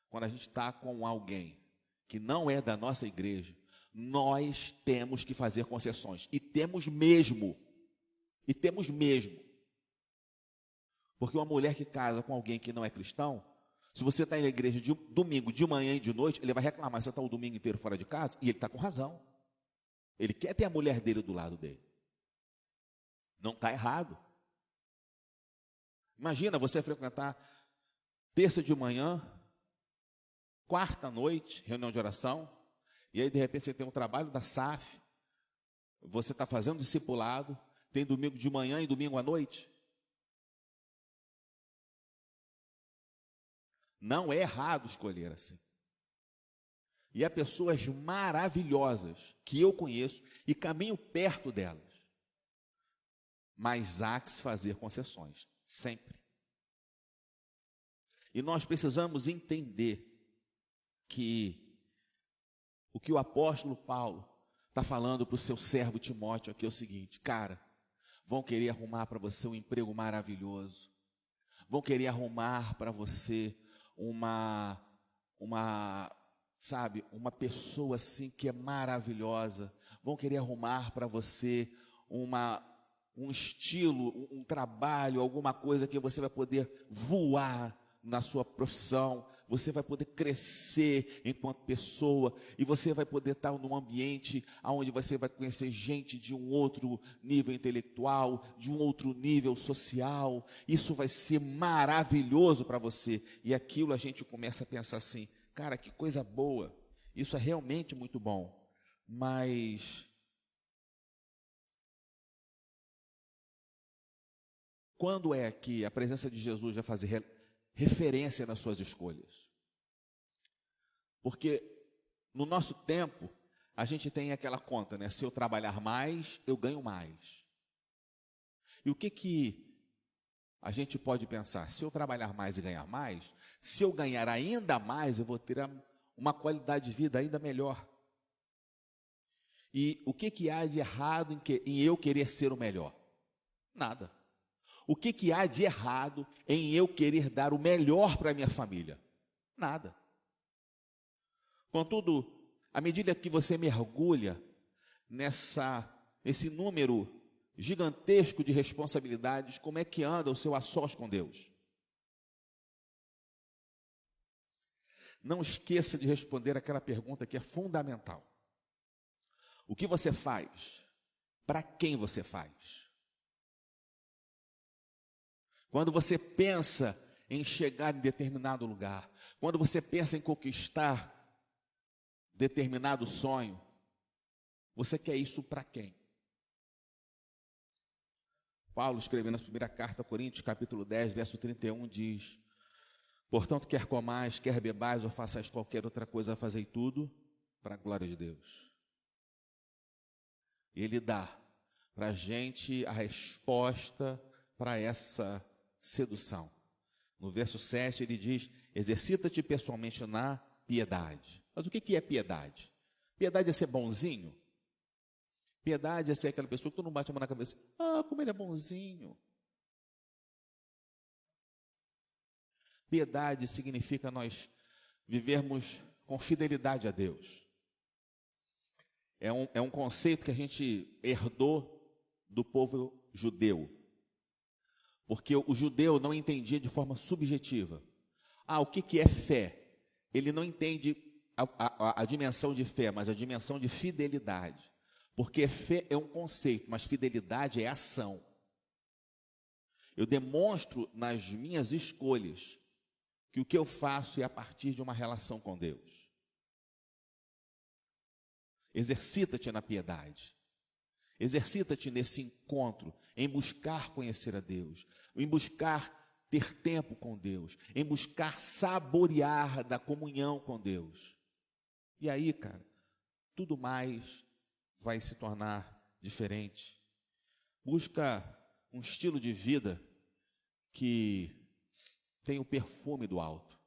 quando a gente está com alguém que não é da nossa igreja, nós temos que fazer concessões. E temos mesmo. Porque uma mulher que casa com alguém que não é cristão, se você está na igreja de domingo, de manhã e de noite, ele vai reclamar, você está o domingo inteiro fora de casa, e ele está com razão. Ele quer ter a mulher dele do lado dele. Não está errado. Imagina você frequentar terça de manhã, quarta noite, reunião de oração, e aí de repente você tem um trabalho da SAF, você está fazendo discipulado, tem domingo de manhã e domingo à noite. Não é errado escolher assim. E há pessoas maravilhosas que eu conheço e caminho perto delas. Mas há que se fazer concessões, sempre. E nós precisamos entender que o que o apóstolo Paulo está falando para o seu servo Timóteo aqui é o seguinte, cara, vão querer arrumar para você um emprego maravilhoso, vão querer arrumar para você uma pessoa assim que é maravilhosa, vão querer arrumar para você um estilo, um trabalho, alguma coisa que você vai poder voar na sua profissão, você vai poder crescer enquanto pessoa, e você vai poder estar num ambiente onde você vai conhecer gente de um outro nível intelectual, de um outro nível social. Isso vai ser maravilhoso para você, e aquilo a gente começa a pensar assim, cara, que coisa boa, isso é realmente muito bom, mas quando é que a presença de Jesus vai fazer referência nas suas escolhas? Porque no nosso tempo, a gente tem aquela conta, né? Se eu trabalhar mais, eu ganho mais. E o que a gente pode pensar? Se eu trabalhar mais e ganhar mais, se eu ganhar ainda mais, eu vou ter uma qualidade de vida ainda melhor. E o que há de errado em eu querer ser o melhor? Nada. O que há de errado em eu querer dar o melhor para a minha família? Nada. Contudo, à medida que você mergulha nesse número gigantesco de responsabilidades, como é que anda o seu a sós com Deus? Não esqueça de responder aquela pergunta que é fundamental. O que você faz? Para quem você faz? Quando você pensa em chegar em determinado lugar, quando você pensa em conquistar determinado sonho, você quer isso para quem? Paulo, escrevendo na primeira carta a Coríntios, capítulo 10, verso 31, diz: portanto, quer comais, quer bebais ou façais qualquer outra coisa, fazei tudo para a glória de Deus. Ele dá para a gente a resposta para essa sedução. No verso 7 ele diz: exercita-te pessoalmente na piedade. Mas o que é piedade? Piedade é ser bonzinho? Piedade é ser aquela pessoa que tu não bate a mão na cabeça, como ele é bonzinho. Piedade significa nós vivermos com fidelidade a Deus. É um conceito que a gente herdou do povo judeu. Porque o judeu não entendia de forma subjetiva. O que é fé? Ele não entende a dimensão de fé, mas a dimensão de fidelidade. Porque fé é um conceito, mas fidelidade é ação. Eu demonstro nas minhas escolhas que o que eu faço é a partir de uma relação com Deus. Exercita-te na piedade. Exercita-te nesse encontro, em buscar conhecer a Deus, em buscar ter tempo com Deus, em buscar saborear da comunhão com Deus. E aí, cara, tudo mais vai se tornar diferente. Busca um estilo de vida que tem o perfume do alto.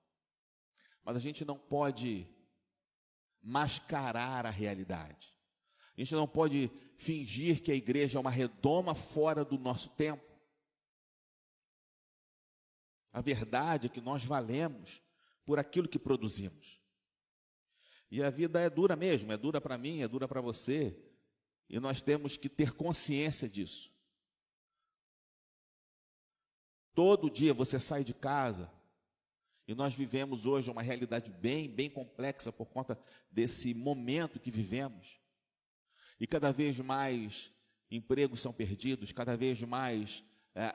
Mas a gente não pode mascarar a realidade. A gente não pode fingir que a igreja é uma redoma fora do nosso tempo. A verdade é que nós valemos por aquilo que produzimos. E a vida é dura mesmo, é dura para mim, é dura para você. E nós temos que ter consciência disso. Todo dia você sai de casa, e nós vivemos hoje uma realidade bem complexa por conta desse momento que vivemos. E cada vez mais empregos são perdidos, cada vez mais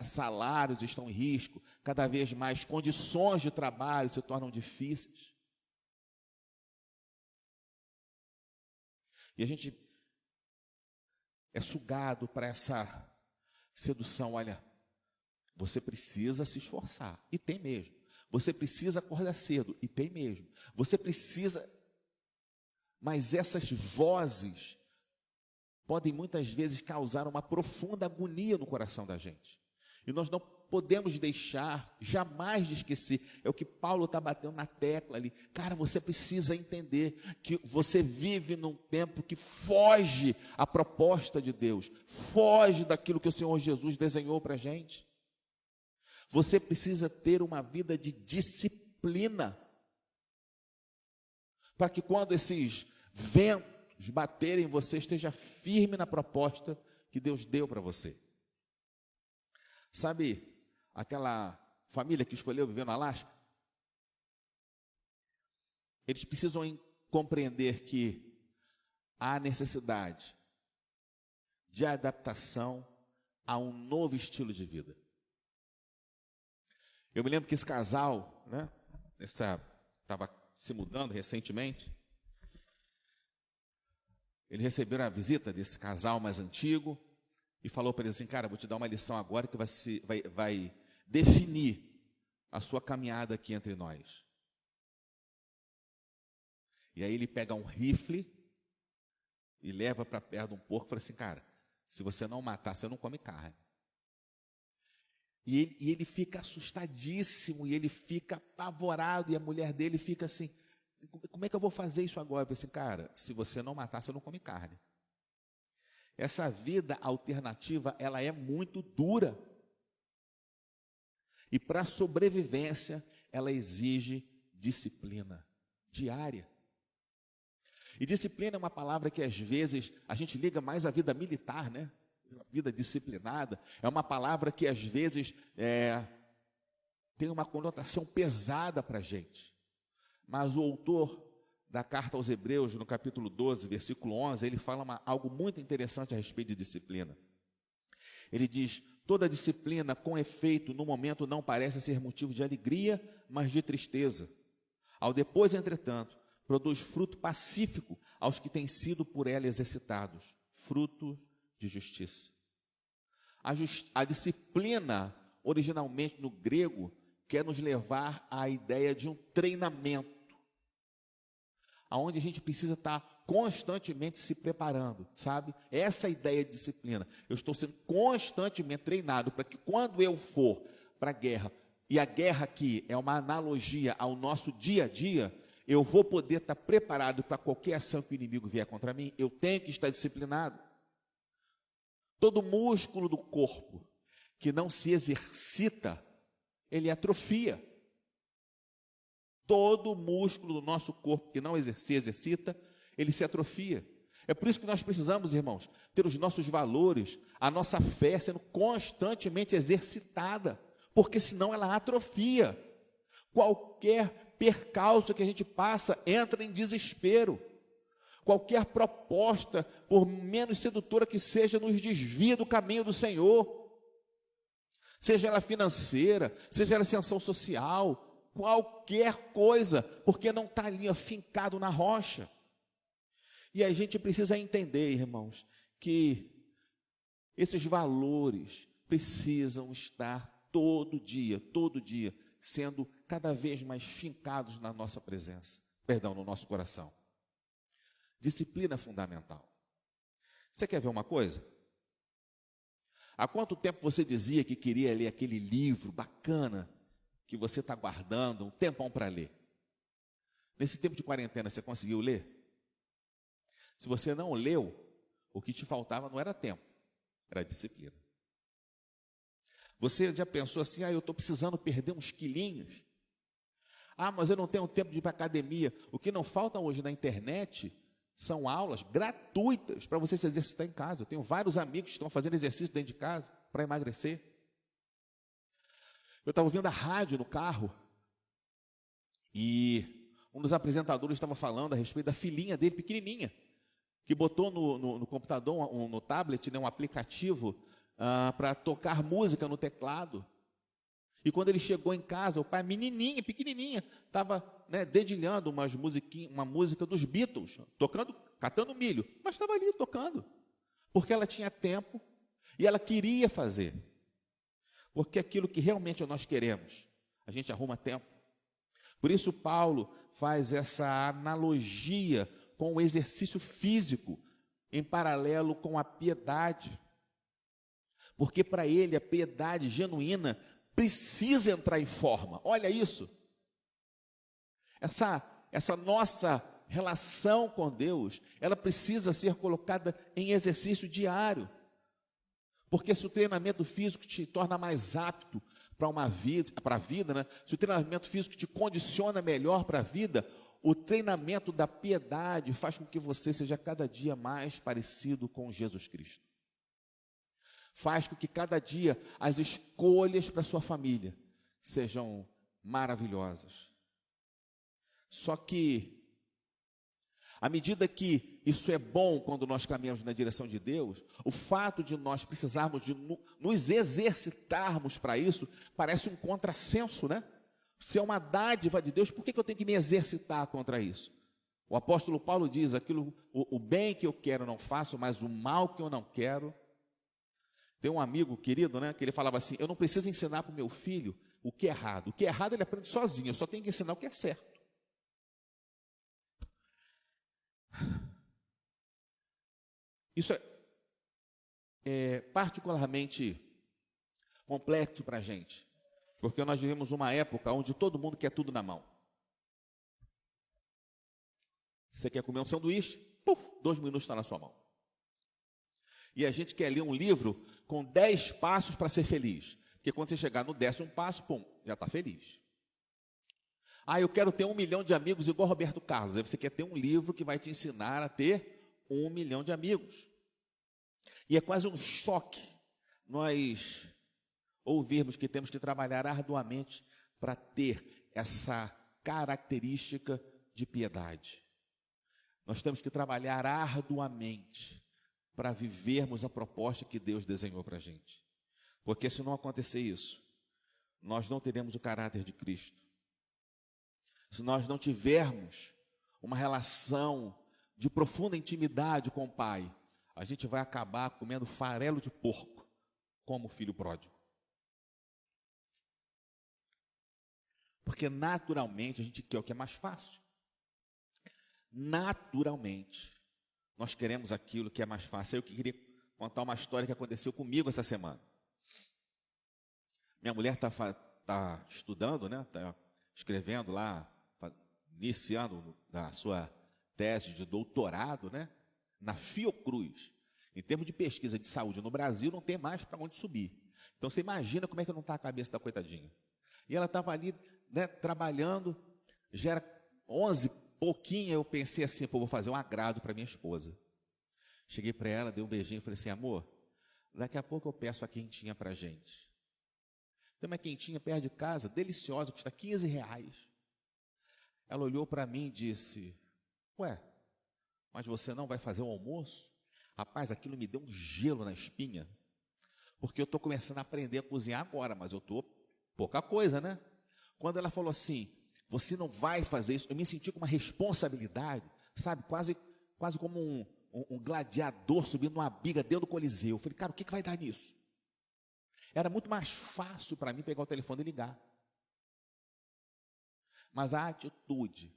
salários estão em risco, cada vez mais condições de trabalho se tornam difíceis. E a gente é sugado para essa sedução. Olha, você precisa se esforçar, e tem mesmo. Você precisa acordar cedo, e tem mesmo. Você precisa... Mas essas vozes podem muitas vezes causar uma profunda agonia no coração da gente. E nós não podemos deixar jamais de esquecer. É o que Paulo está batendo na tecla ali. Cara, você precisa entender que você vive num tempo que foge à proposta de Deus, foge daquilo que o Senhor Jesus desenhou para a gente. Você precisa ter uma vida de disciplina, para que quando esses ventos baterem, você esteja firme na proposta que Deus deu para você. Sabe aquela família que escolheu viver no Alasca? Eles precisam compreender que há necessidade de adaptação a um novo estilo de vida. Eu me lembro que esse casal, né, estava se mudando recentemente. Eles receberam a visita desse casal mais antigo e falou para eles assim: cara, vou te dar uma lição agora que vai definir a sua caminhada aqui entre nós. E aí ele pega um rifle e leva para perto de um porco e fala assim: cara, se você não matar, você não come carne. E ele fica assustadíssimo, e ele fica apavorado, e a mulher dele fica assim: como é que eu vou fazer isso agora? Eu falei assim: cara, se você não matar, você não come carne. Essa vida alternativa, ela é muito dura. E para a sobrevivência, ela exige disciplina diária. E disciplina é uma palavra que às vezes a gente liga mais à vida militar, né? A vida disciplinada. É uma palavra que às vezes tem uma conotação pesada para a gente. Mas o autor da carta aos Hebreus, no capítulo 12, versículo 11, ele fala algo muito interessante a respeito de disciplina. Ele diz: toda disciplina, com efeito, no momento não parece ser motivo de alegria, mas de tristeza. Ao depois, entretanto, produz fruto pacífico aos que têm sido por ela exercitados, fruto de justiça. A disciplina, originalmente no grego, quer nos levar à ideia de um treinamento, onde a gente precisa estar constantemente se preparando, sabe? Essa é a ideia de disciplina. Eu estou sendo constantemente treinado para que quando eu for para a guerra, e a guerra aqui é uma analogia ao nosso dia a dia, eu vou poder estar preparado para qualquer ação que o inimigo vier contra mim. Eu tenho que estar disciplinado. Todo músculo do corpo que não se exercita, ele atrofia. Todo músculo do nosso corpo que não se exercita, ele se atrofia. É por isso que nós precisamos, irmãos, ter os nossos valores, a nossa fé sendo constantemente exercitada, porque senão ela atrofia. Qualquer percalço que a gente passa entra em desespero. Qualquer proposta, por menos sedutora que seja, nos desvia do caminho do Senhor. Seja ela financeira, seja ela ascensão social, qualquer coisa, porque não está ali afincado na rocha. E a gente precisa entender, irmãos, que esses valores precisam estar todo dia, sendo cada vez mais fincados na nossa presença, no nosso coração. Disciplina fundamental. Você quer ver uma coisa? Há quanto tempo você dizia que queria ler aquele livro bacana que você está guardando um tempão para ler? Nesse tempo de quarentena, você conseguiu ler? Se você não leu, o que te faltava não era tempo, era disciplina. Você já pensou assim: eu estou precisando perder uns quilinhos? Mas eu não tenho tempo de ir para a academia. O que não falta hoje na internet são aulas gratuitas para você se exercitar em casa. Eu tenho vários amigos que estão fazendo exercício dentro de casa para emagrecer. Eu estava ouvindo a rádio no carro e um dos apresentadores estava falando a respeito da filhinha dele, pequenininha, que botou no computador, no tablet, um aplicativo para tocar música no teclado. E quando ele chegou em casa, o pai, menininha, pequenininha, estava dedilhando uma música dos Beatles, tocando, catando milho, mas estava ali tocando, porque ela tinha tempo e ela queria fazer. Porque aquilo que realmente nós queremos, a gente arruma tempo. Por isso Paulo faz essa analogia com o exercício físico, em paralelo com a piedade. Porque para ele a piedade genuína precisa entrar em forma. Olha isso. Essa nossa relação com Deus, ela precisa ser colocada em exercício diário. Porque se o treinamento físico te torna mais apto para a vida, né? Se o treinamento físico te condiciona melhor para a vida, o treinamento da piedade faz com que você seja cada dia mais parecido com Jesus Cristo. Faz com que cada dia as escolhas para a sua família sejam maravilhosas. Só que, à medida que isso é bom quando nós caminhamos na direção de Deus, o fato de nós precisarmos de nos exercitarmos para isso, parece um contrassenso, né? Se é uma dádiva de Deus, por que eu tenho que me exercitar contra isso? O apóstolo Paulo diz, o bem que eu quero não faço, mas o mal que eu não quero. Tem um amigo querido, né, que ele falava assim, eu não preciso ensinar para o meu filho o que é errado. O que é errado ele aprende sozinho, eu só tenho que ensinar o que é certo. Isso é particularmente complexo para a gente, porque nós vivemos uma época onde todo mundo quer tudo na mão. Você quer comer um sanduíche? 2 minutos está na sua mão. E a gente quer ler um livro com 10 passos para ser feliz, porque quando você chegar no 10º passo, já está feliz. Eu quero ter 1 milhão de amigos igual Roberto Carlos. Aí você quer ter um livro que vai te ensinar a ter 1 milhão de amigos. E é quase um choque nós ouvirmos que temos que trabalhar arduamente para ter essa característica de piedade. Nós temos que trabalhar arduamente para vivermos a proposta que Deus desenhou para a gente. Porque se não acontecer isso, nós não teremos o caráter de Cristo. Se nós não tivermos uma relação de profunda intimidade com o Pai, a gente vai acabar comendo farelo de porco, como o filho pródigo. Porque naturalmente a gente quer o que é mais fácil. Naturalmente, nós queremos aquilo que é mais fácil. Eu queria contar uma história que aconteceu comigo essa semana. Minha mulher está estudando, né? Está escrevendo lá, iniciando a sua tese de doutorado, né? Na Fiocruz. Em termos de pesquisa de saúde no Brasil, não tem mais para onde subir. Então você imagina como é que não está a cabeça da coitadinha. E ela estava ali, né, trabalhando, já era 11, pouquinho, eu pensei assim, vou fazer um agrado para minha esposa. Cheguei para ela, dei um beijinho e falei assim, amor, daqui a pouco eu peço a quentinha para a gente. Tem uma quentinha perto de casa, deliciosa, custa R$15. Ela olhou para mim e disse, mas você não vai fazer o almoço? Rapaz, aquilo me deu um gelo na espinha, porque eu estou começando a aprender a cozinhar agora, mas eu estou pouca coisa, né? Quando ela falou assim, você não vai fazer isso, eu me senti com uma responsabilidade, sabe, quase como um gladiador subindo uma biga dentro do Coliseu. Eu falei, cara, o que vai dar nisso? Era muito mais fácil para mim pegar o telefone e ligar. Mas a atitude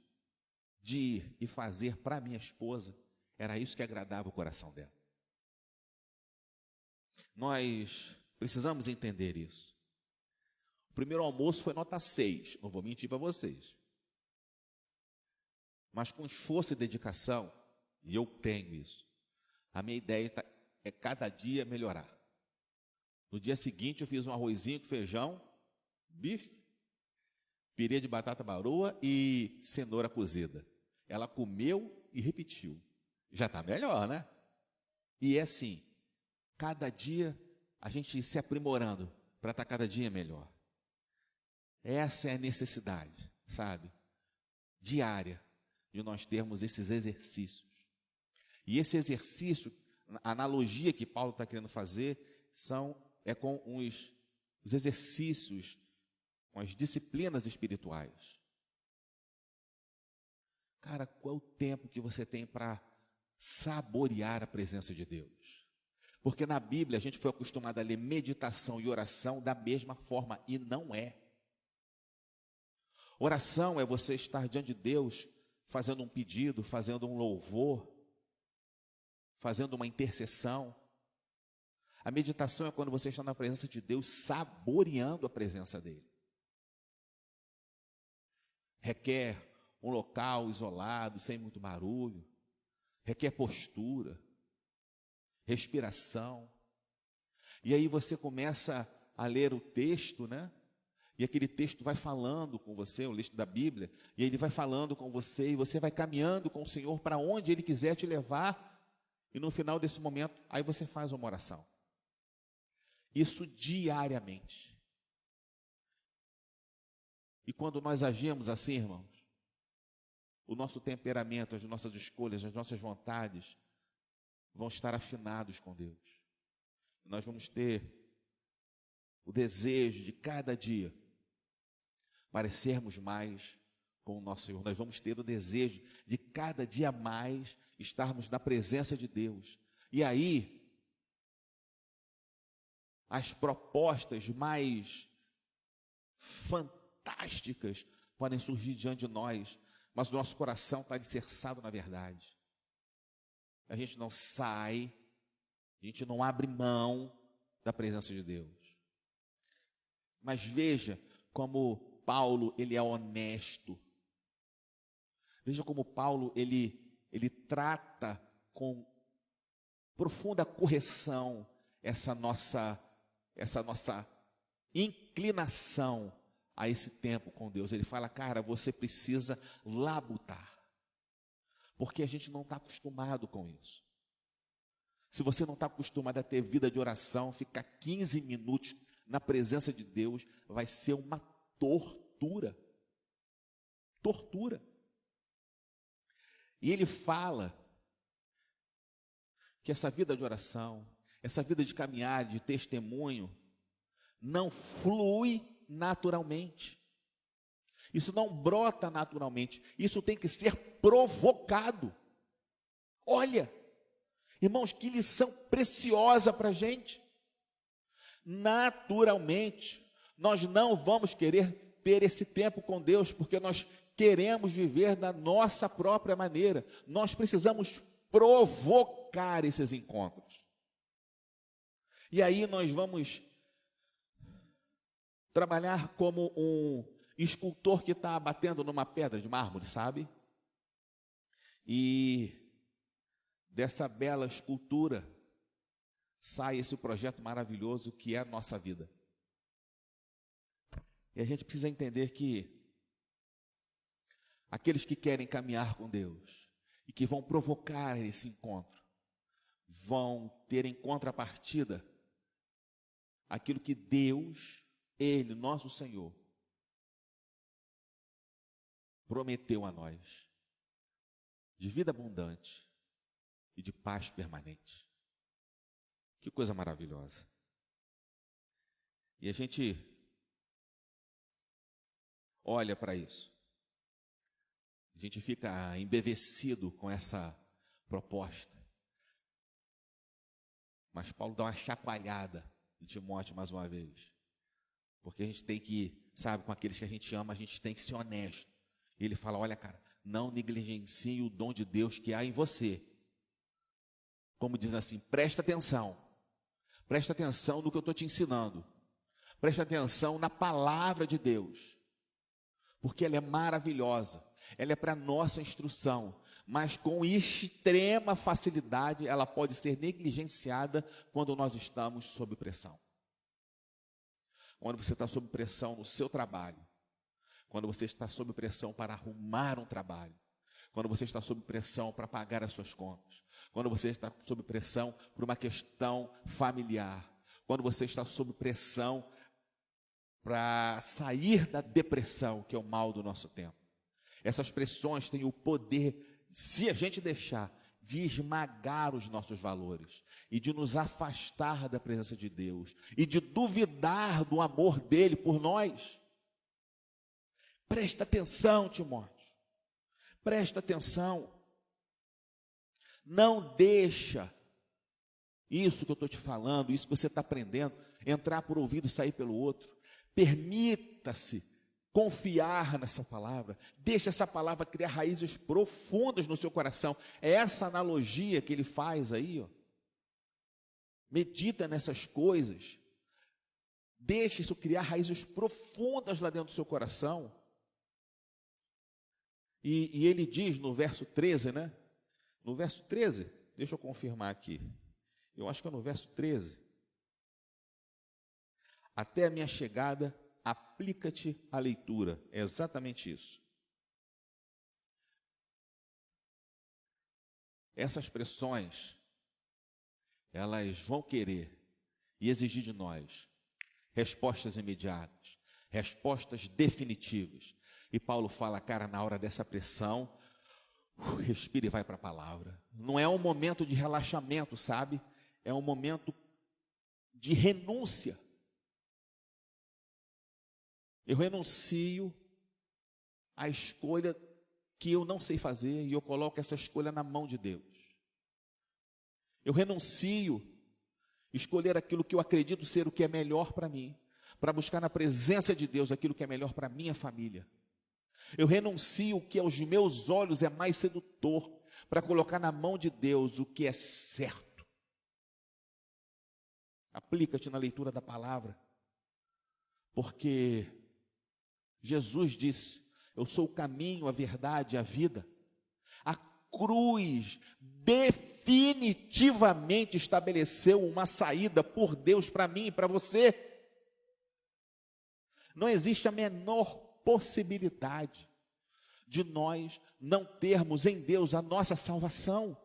de ir e fazer para minha esposa, era isso que agradava o coração dela. Nós precisamos entender isso. O primeiro almoço foi nota 6, não vou mentir para vocês. Mas com esforço e dedicação, e eu tenho isso, a minha ideia é cada dia melhorar. No dia seguinte eu fiz um arrozinho com feijão, bife, pirê de batata baroa e cenoura cozida. Ela comeu e repetiu. Já está melhor, né? E é assim, cada dia a gente se aprimorando para estar cada dia melhor. Essa é a necessidade, sabe? Diária, de nós termos esses exercícios. E esse exercício, a analogia que Paulo está querendo fazer, é com os exercícios, com as disciplinas espirituais. Cara, qual é o tempo que você tem para saborear a presença de Deus? Porque na Bíblia a gente foi acostumado a ler meditação e oração da mesma forma, e não é. Oração é você estar diante de Deus, fazendo um pedido, fazendo um louvor, fazendo uma intercessão. A meditação é quando você está na presença de Deus, saboreando a presença dele. Requer um local isolado, sem muito barulho. Requer postura, respiração. E aí você começa a ler o texto, né? E aquele texto vai falando com você, o texto da Bíblia, e ele vai falando com você, e você vai caminhando com o Senhor para onde Ele quiser te levar, e no final desse momento, aí você faz uma oração. Isso diariamente. E quando nós agimos assim, irmãos, o nosso temperamento, as nossas escolhas, as nossas vontades vão estar afinados com Deus. Nós vamos ter o desejo de cada dia parecermos mais com o nosso Senhor. Nós vamos ter o desejo de cada dia mais estarmos na presença de Deus. E aí, as propostas mais fantásticas podem surgir diante de nós, mas o nosso coração está alicerçado na verdade. A gente não sai, a gente não abre mão da presença de Deus. Mas veja como Paulo, ele é honesto. Veja como Paulo, ele trata com profunda correção essa nossa inclinação a esse tempo com Deus. Ele fala, cara, você precisa labutar, porque a gente não está acostumado com isso. Se você não está acostumado a ter vida de oração, ficar 15 minutos na presença de Deus, vai ser uma tortura. Tortura. E ele fala que essa vida de oração, essa vida de caminhar, de testemunho, não flui naturalmente. Isso não brota naturalmente. Isso tem que ser provocado. Olha, irmãos, que lição preciosa para a gente. Naturalmente, nós não vamos querer ter esse tempo com Deus, porque nós queremos viver da nossa própria maneira. Nós precisamos provocar esses encontros. E aí nós vamos trabalhar como um escultor que está batendo numa pedra de mármore, sabe? E dessa bela escultura sai esse projeto maravilhoso que é a nossa vida. E a gente precisa entender que aqueles que querem caminhar com Deus e que vão provocar esse encontro, vão ter em contrapartida aquilo que Deus, Ele, nosso Senhor, prometeu a nós, de vida abundante e de paz permanente. Que coisa maravilhosa. E a gente olha para isso. A gente fica embevecido com essa proposta. Mas Paulo dá uma chacoalhada em Timóteo mais uma vez. Porque a gente tem que, sabe, com aqueles que a gente ama, a gente tem que ser honesto. E ele fala, olha, cara, não negligencie o dom de Deus que há em você. Como diz assim, presta atenção no que eu estou te ensinando. Presta atenção na palavra de Deus. Porque ela é maravilhosa. Ela é para nossa instrução. Mas com extrema facilidade ela pode ser negligenciada quando nós estamos sob pressão. Quando você está sob pressão no seu trabalho. Quando você está sob pressão para arrumar um trabalho. Quando você está sob pressão para pagar as suas contas. Quando você está sob pressão por uma questão familiar. Quando você está sob pressão para sair da depressão, que é o mal do nosso tempo. Essas pressões têm o poder, se a gente deixar, de esmagar os nossos valores e de nos afastar da presença de Deus e de duvidar do amor dele por nós. Presta atenção, Timóteo. Presta atenção. Não deixa isso que eu estou te falando, isso que você está aprendendo, entrar por um ouvido e sair pelo outro. Permita-se confiar nessa palavra. Deixa essa palavra criar raízes profundas no seu coração. É essa analogia que ele faz aí, ó. medita nessas coisas, deixa isso criar raízes profundas lá dentro do seu coração. E ele diz no verso 13, né? No verso 13, deixa eu confirmar aqui. Eu acho que é no verso 13. Até a minha chegada, aplica-te à leitura. É exatamente isso. Essas pressões, elas vão querer e exigir de nós respostas imediatas, respostas definitivas. E Paulo fala, cara, na hora dessa pressão, respira e vai para a palavra. Não é um momento de relaxamento, sabe? É um momento de renúncia. Eu renuncio à escolha que eu não sei fazer e eu coloco essa escolha na mão de Deus. Eu renuncio a escolher aquilo que eu acredito ser o que é melhor para mim, para buscar na presença de Deus aquilo que é melhor para minha família. Eu renuncio o que aos meus olhos é mais sedutor, para colocar na mão de Deus o que é certo. Aplica-te na leitura da palavra, porque Jesus disse, eu sou o caminho, a verdade e a vida. A cruz definitivamente estabeleceu uma saída por Deus para mim e para você. Não existe a menor possibilidade de nós não termos em Deus a nossa salvação.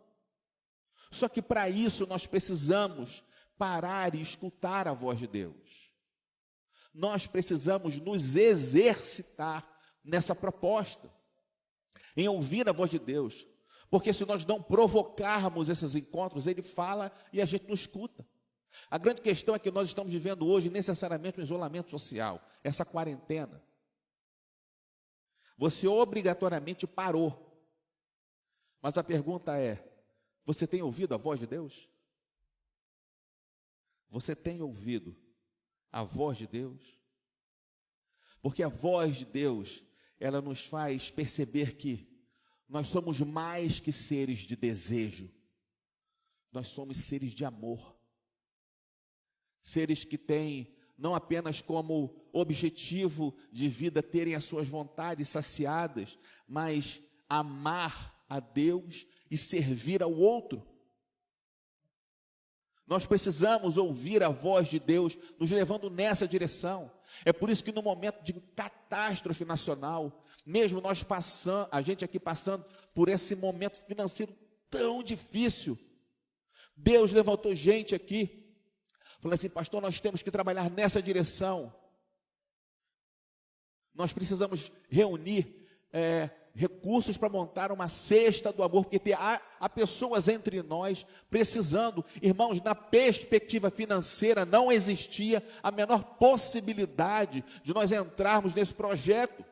Só que para isso nós precisamos parar e escutar a voz de Deus. Nós precisamos nos exercitar nessa proposta, em ouvir a voz de Deus, porque se nós não provocarmos esses encontros, Ele fala e a gente não escuta. A grande questão é que nós estamos vivendo hoje necessariamente um isolamento social, essa quarentena. Você obrigatoriamente parou, mas a pergunta é, você tem ouvido a voz de Deus? Você tem ouvido a voz de Deus? Porque a voz de Deus, ela nos faz perceber que nós somos mais que seres de desejo, nós somos seres de amor, seres que têm não apenas como objetivo de vida terem as suas vontades saciadas, mas amar a Deus e servir ao outro. Nós precisamos ouvir a voz de Deus nos levando nessa direção. É por isso que no momento de catástrofe nacional, mesmo nós passando, a gente aqui passando por esse momento financeiro tão difícil, Deus levantou gente aqui, falando assim, pastor, nós temos que trabalhar nessa direção. Nós precisamos reunir recursos para montar uma cesta do amor, porque há pessoas entre nós precisando. Irmãos, na perspectiva financeira não existia a menor possibilidade de nós entrarmos nesse projeto,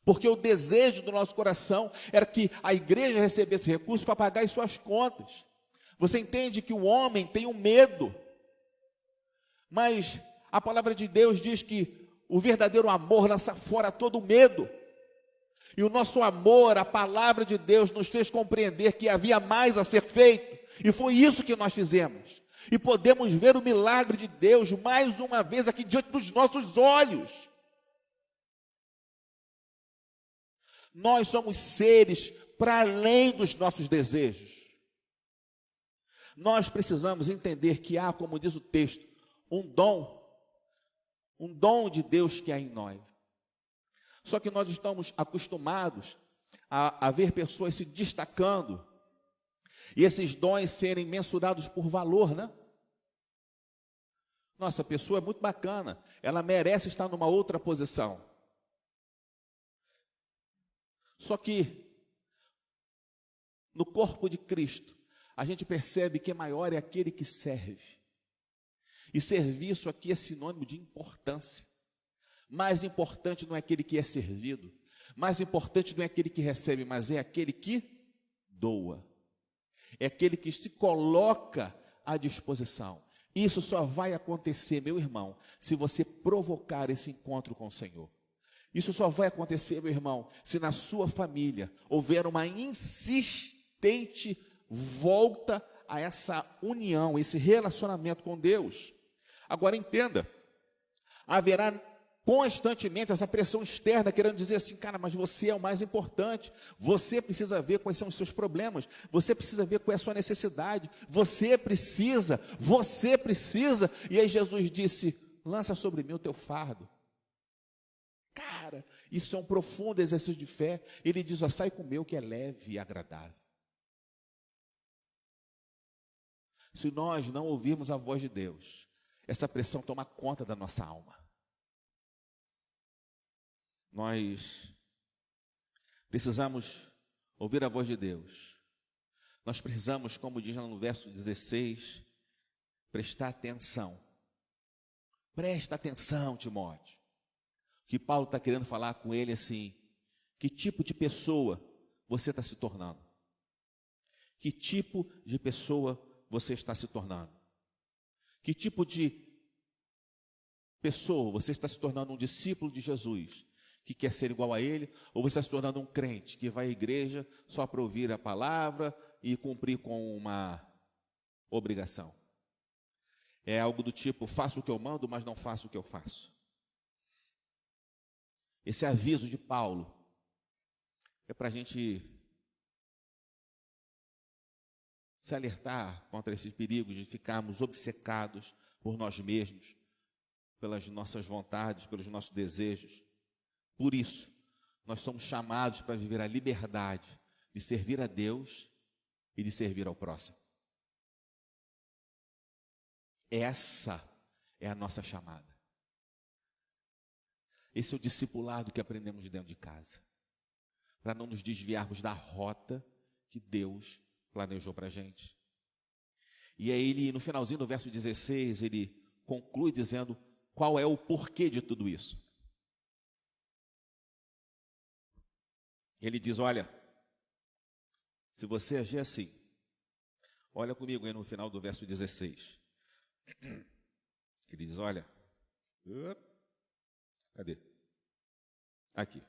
porque o desejo do nosso coração era que a igreja recebesse recursos para pagar as suas contas. Você entende que o homem tem um medo, mas a palavra de Deus diz que o verdadeiro amor lança fora todo medo. E o nosso amor, a palavra de Deus nos fez compreender que havia mais a ser feito. E foi isso que nós fizemos. E podemos ver o milagre de Deus mais uma vez aqui diante dos nossos olhos. Nós somos seres para além dos nossos desejos. Nós precisamos entender que há, como diz o texto, um dom de Deus que há em nós. Só que nós estamos acostumados a ver pessoas se destacando e esses dons serem mensurados por valor, né? Nossa, a pessoa é muito bacana, ela merece estar numa outra posição. Só que no corpo de Cristo, a gente percebe que maior é aquele que serve. E serviço aqui é sinônimo de importância. Mais importante não é aquele que é servido. Mais importante não é aquele que recebe, mas é aquele que doa. É aquele que se coloca à disposição. Isso só vai acontecer, meu irmão, se você provocar esse encontro com o Senhor. Isso só vai acontecer, meu irmão, se na sua família houver uma insistente volta a essa união, esse relacionamento com Deus. Agora entenda, haverá constantemente essa pressão externa querendo dizer assim, cara, mas você é o mais importante, você precisa ver quais são os seus problemas, você precisa ver qual é a sua necessidade, você precisa, e aí Jesus disse, lança sobre mim o teu fardo. Cara, isso é um profundo exercício de fé. Ele diz, ó, sai com o meu que é leve e agradável. Se nós não ouvirmos a voz de Deus, essa pressão toma conta da nossa alma. Nós precisamos ouvir a voz de Deus. Nós precisamos, como diz no verso 16, prestar atenção. Presta atenção, Timóteo. O que Paulo está querendo falar com ele assim, que tipo de pessoa você está se tornando? Que tipo de pessoa você está se tornando? Que tipo de pessoa você está se tornando? Um discípulo de Jesus, que quer ser igual a ele, ou você está se tornando um crente que vai à igreja só para ouvir a palavra e cumprir com uma obrigação? É algo do tipo, faço o que eu mando, mas não faço o que eu faço. Esse aviso de Paulo é para a gente se alertar contra esses perigos de ficarmos obcecados por nós mesmos, pelas nossas vontades, pelos nossos desejos. Por isso, nós somos chamados para viver a liberdade de servir a Deus e de servir ao próximo. Essa é a nossa chamada. Esse é o discipulado que aprendemos dentro de casa, para não nos desviarmos da rota que Deus planejou para a gente. E aí ele, no finalzinho do verso 16, ele conclui dizendo qual é o porquê de tudo isso. Ele diz, olha, se você agir assim, olha comigo aí no final do verso 16. Ele diz, olha, cadê? Aqui.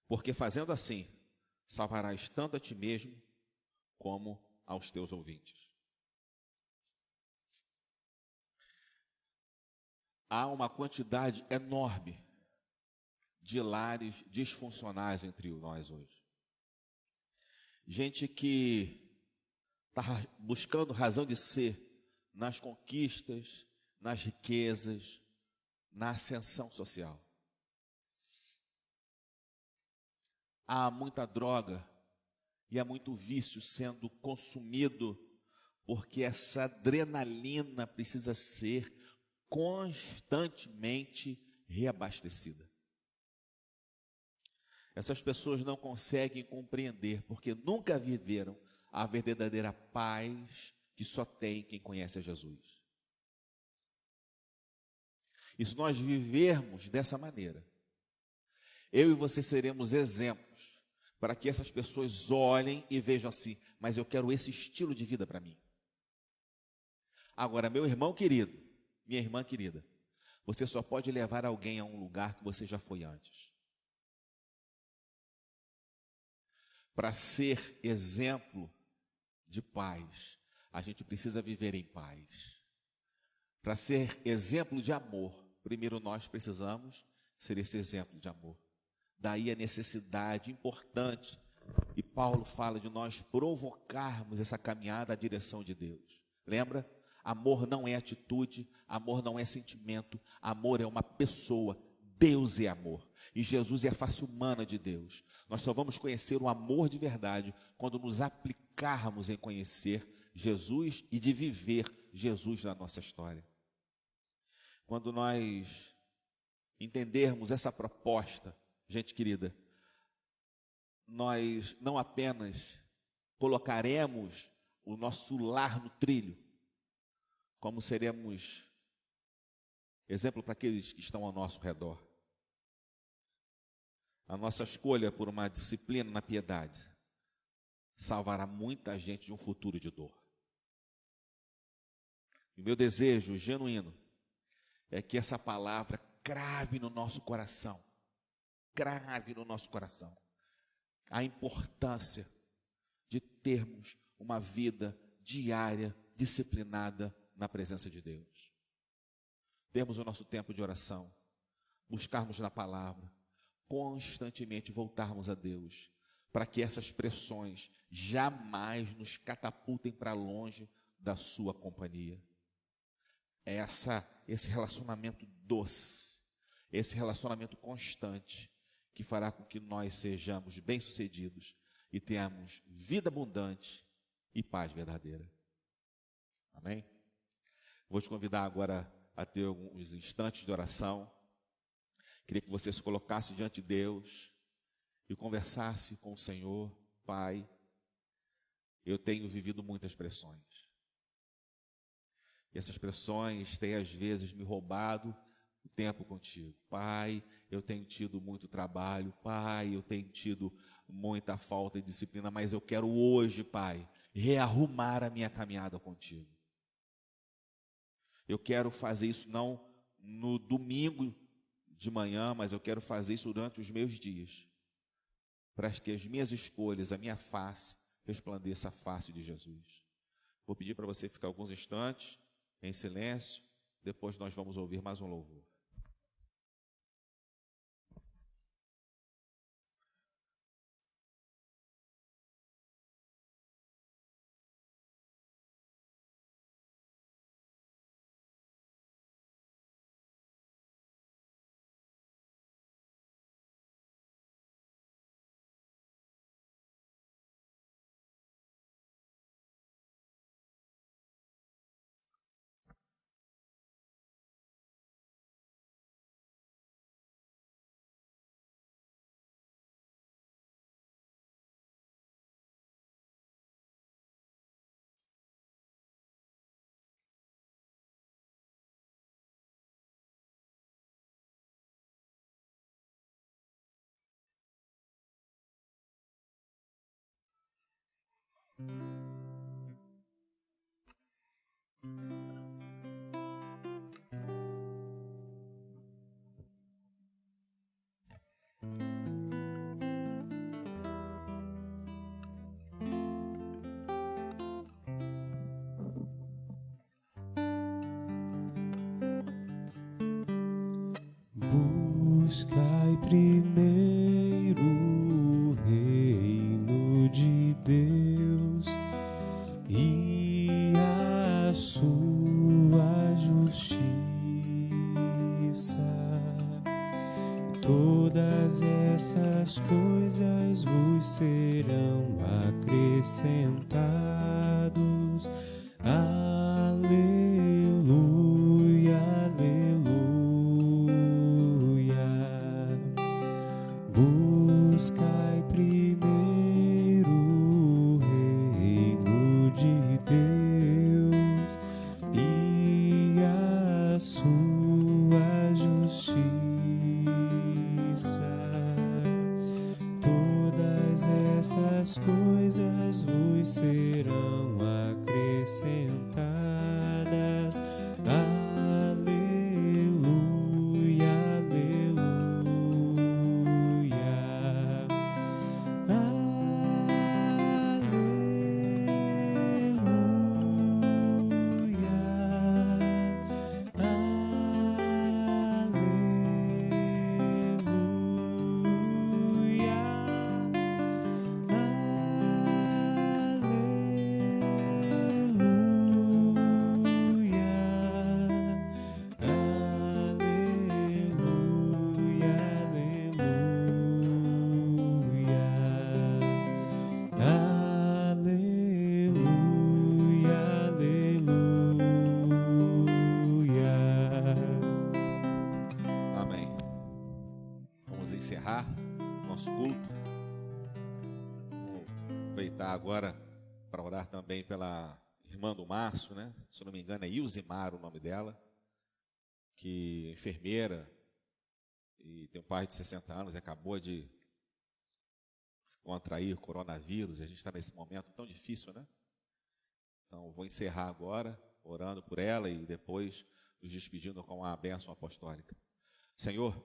Porque fazendo assim, salvarás tanto a ti mesmo, como aos teus ouvintes. Há uma quantidade enorme de lares disfuncionais entre nós hoje. Gente que está buscando razão de ser nas conquistas, nas riquezas, na ascensão social. Há muita droga e há muito vício sendo consumido, porque essa adrenalina precisa ser constantemente reabastecida. Essas pessoas não conseguem compreender, porque nunca viveram a verdadeira paz que só tem quem conhece a Jesus. E se nós vivermos dessa maneira, eu e você seremos exemplos para que essas pessoas olhem e vejam assim, mas eu quero esse estilo de vida para mim. Agora, meu irmão querido, minha irmã querida, você só pode levar alguém a um lugar que você já foi antes. Para ser exemplo de paz, a gente precisa viver em paz. Para ser exemplo de amor, primeiro nós precisamos ser esse exemplo de amor. Daí a necessidade importante, e Paulo fala de nós provocarmos essa caminhada à direção de Deus. Lembra? Amor não é atitude, amor não é sentimento, amor é uma pessoa. Deus é amor, e Jesus é a face humana de Deus. Nós só vamos conhecer o amor de verdade quando nos aplicarmos em conhecer Jesus e de viver Jesus na nossa história. Quando nós entendermos essa proposta, gente querida, nós não apenas colocaremos o nosso lar no trilho, como seremos exemplo para aqueles que estão ao nosso redor. A nossa escolha por uma disciplina na piedade salvará muita gente de um futuro de dor. E o meu desejo genuíno é que essa palavra crave no nosso coração. Crave no nosso coração a importância de termos uma vida diária, disciplinada na presença de Deus. Termos o nosso tempo de oração, buscarmos na palavra, constantemente voltarmos a Deus, para que essas pressões jamais nos catapultem para longe da sua companhia. É esse relacionamento doce, esse relacionamento constante, que fará com que nós sejamos bem-sucedidos e tenhamos vida abundante e paz verdadeira. Amém? Vou te convidar agora a ter alguns instantes de oração. Queria que você se colocasse diante de Deus e conversasse com o Senhor. Pai, eu tenho vivido muitas pressões. E essas pressões têm às vezes me roubado o tempo contigo. Pai, eu tenho tido muito trabalho. Pai, eu tenho tido muita falta de disciplina, mas eu quero hoje, Pai, rearrumar a minha caminhada contigo. Eu quero fazer isso não no domingo de manhã, mas eu quero fazer isso durante os meus dias, para que as minhas escolhas, a minha face, resplandeça a face de Jesus. Vou pedir para você ficar alguns instantes em silêncio, depois nós vamos ouvir mais um louvor. Buscai primeiro o reino de Deus e a sua justiça. Todas essas coisas vos serão acrescentados. Aleluia, aleluia. Buscai primeiro o reino de Deus e a sua justiça. Todas essas coisas vos serão acrescentadas. Aleluia, aleluia. Amém. Vamos encerrar nosso culto. Vou aproveitar agora para orar também pela irmã do Márcio, né? Se eu não me engano é Ilzimar o nome dela, que é enfermeira e tem um pai de 60 anos e acabou de se contrair coronavírus. A gente está nesse momento tão difícil, né? Então vou encerrar agora orando por ela e depois nos despedindo com a bênção apostólica. Senhor,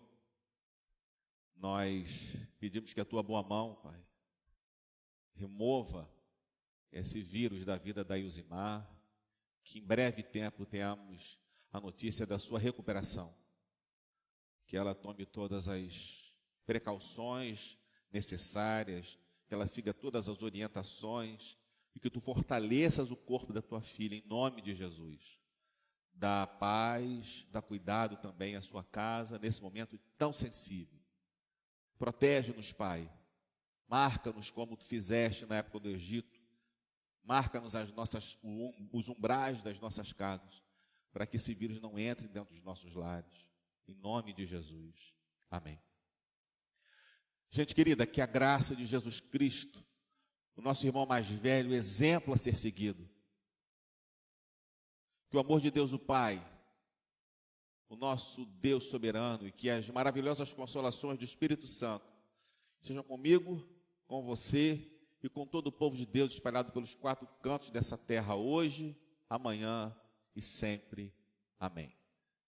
nós pedimos que a tua boa mão, Pai, remova esse vírus da vida da Ilzimar, que em breve tempo tenhamos a notícia da sua recuperação, que ela tome todas as precauções necessárias, que ela siga todas as orientações e que tu fortaleças o corpo da tua filha em nome de Jesus. Dá paz, dá cuidado também à sua casa nesse momento tão sensível. Protege-nos, Pai. Marca-nos como tu fizeste na época do Egito. Marca-nos os umbrais das nossas casas, para que esse vírus não entre dentro dos nossos lares. Em nome de Jesus. Amém. Gente querida, que a graça de Jesus Cristo, o nosso irmão mais velho, exemplo a ser seguido, que o amor de Deus o Pai, o nosso Deus soberano, e que as maravilhosas consolações do Espírito Santo sejam comigo, com você e com todo o povo de Deus espalhado pelos 4 cantos dessa terra hoje, amanhã e sempre. Amém.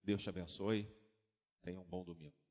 Deus te abençoe. Tenha um bom domingo.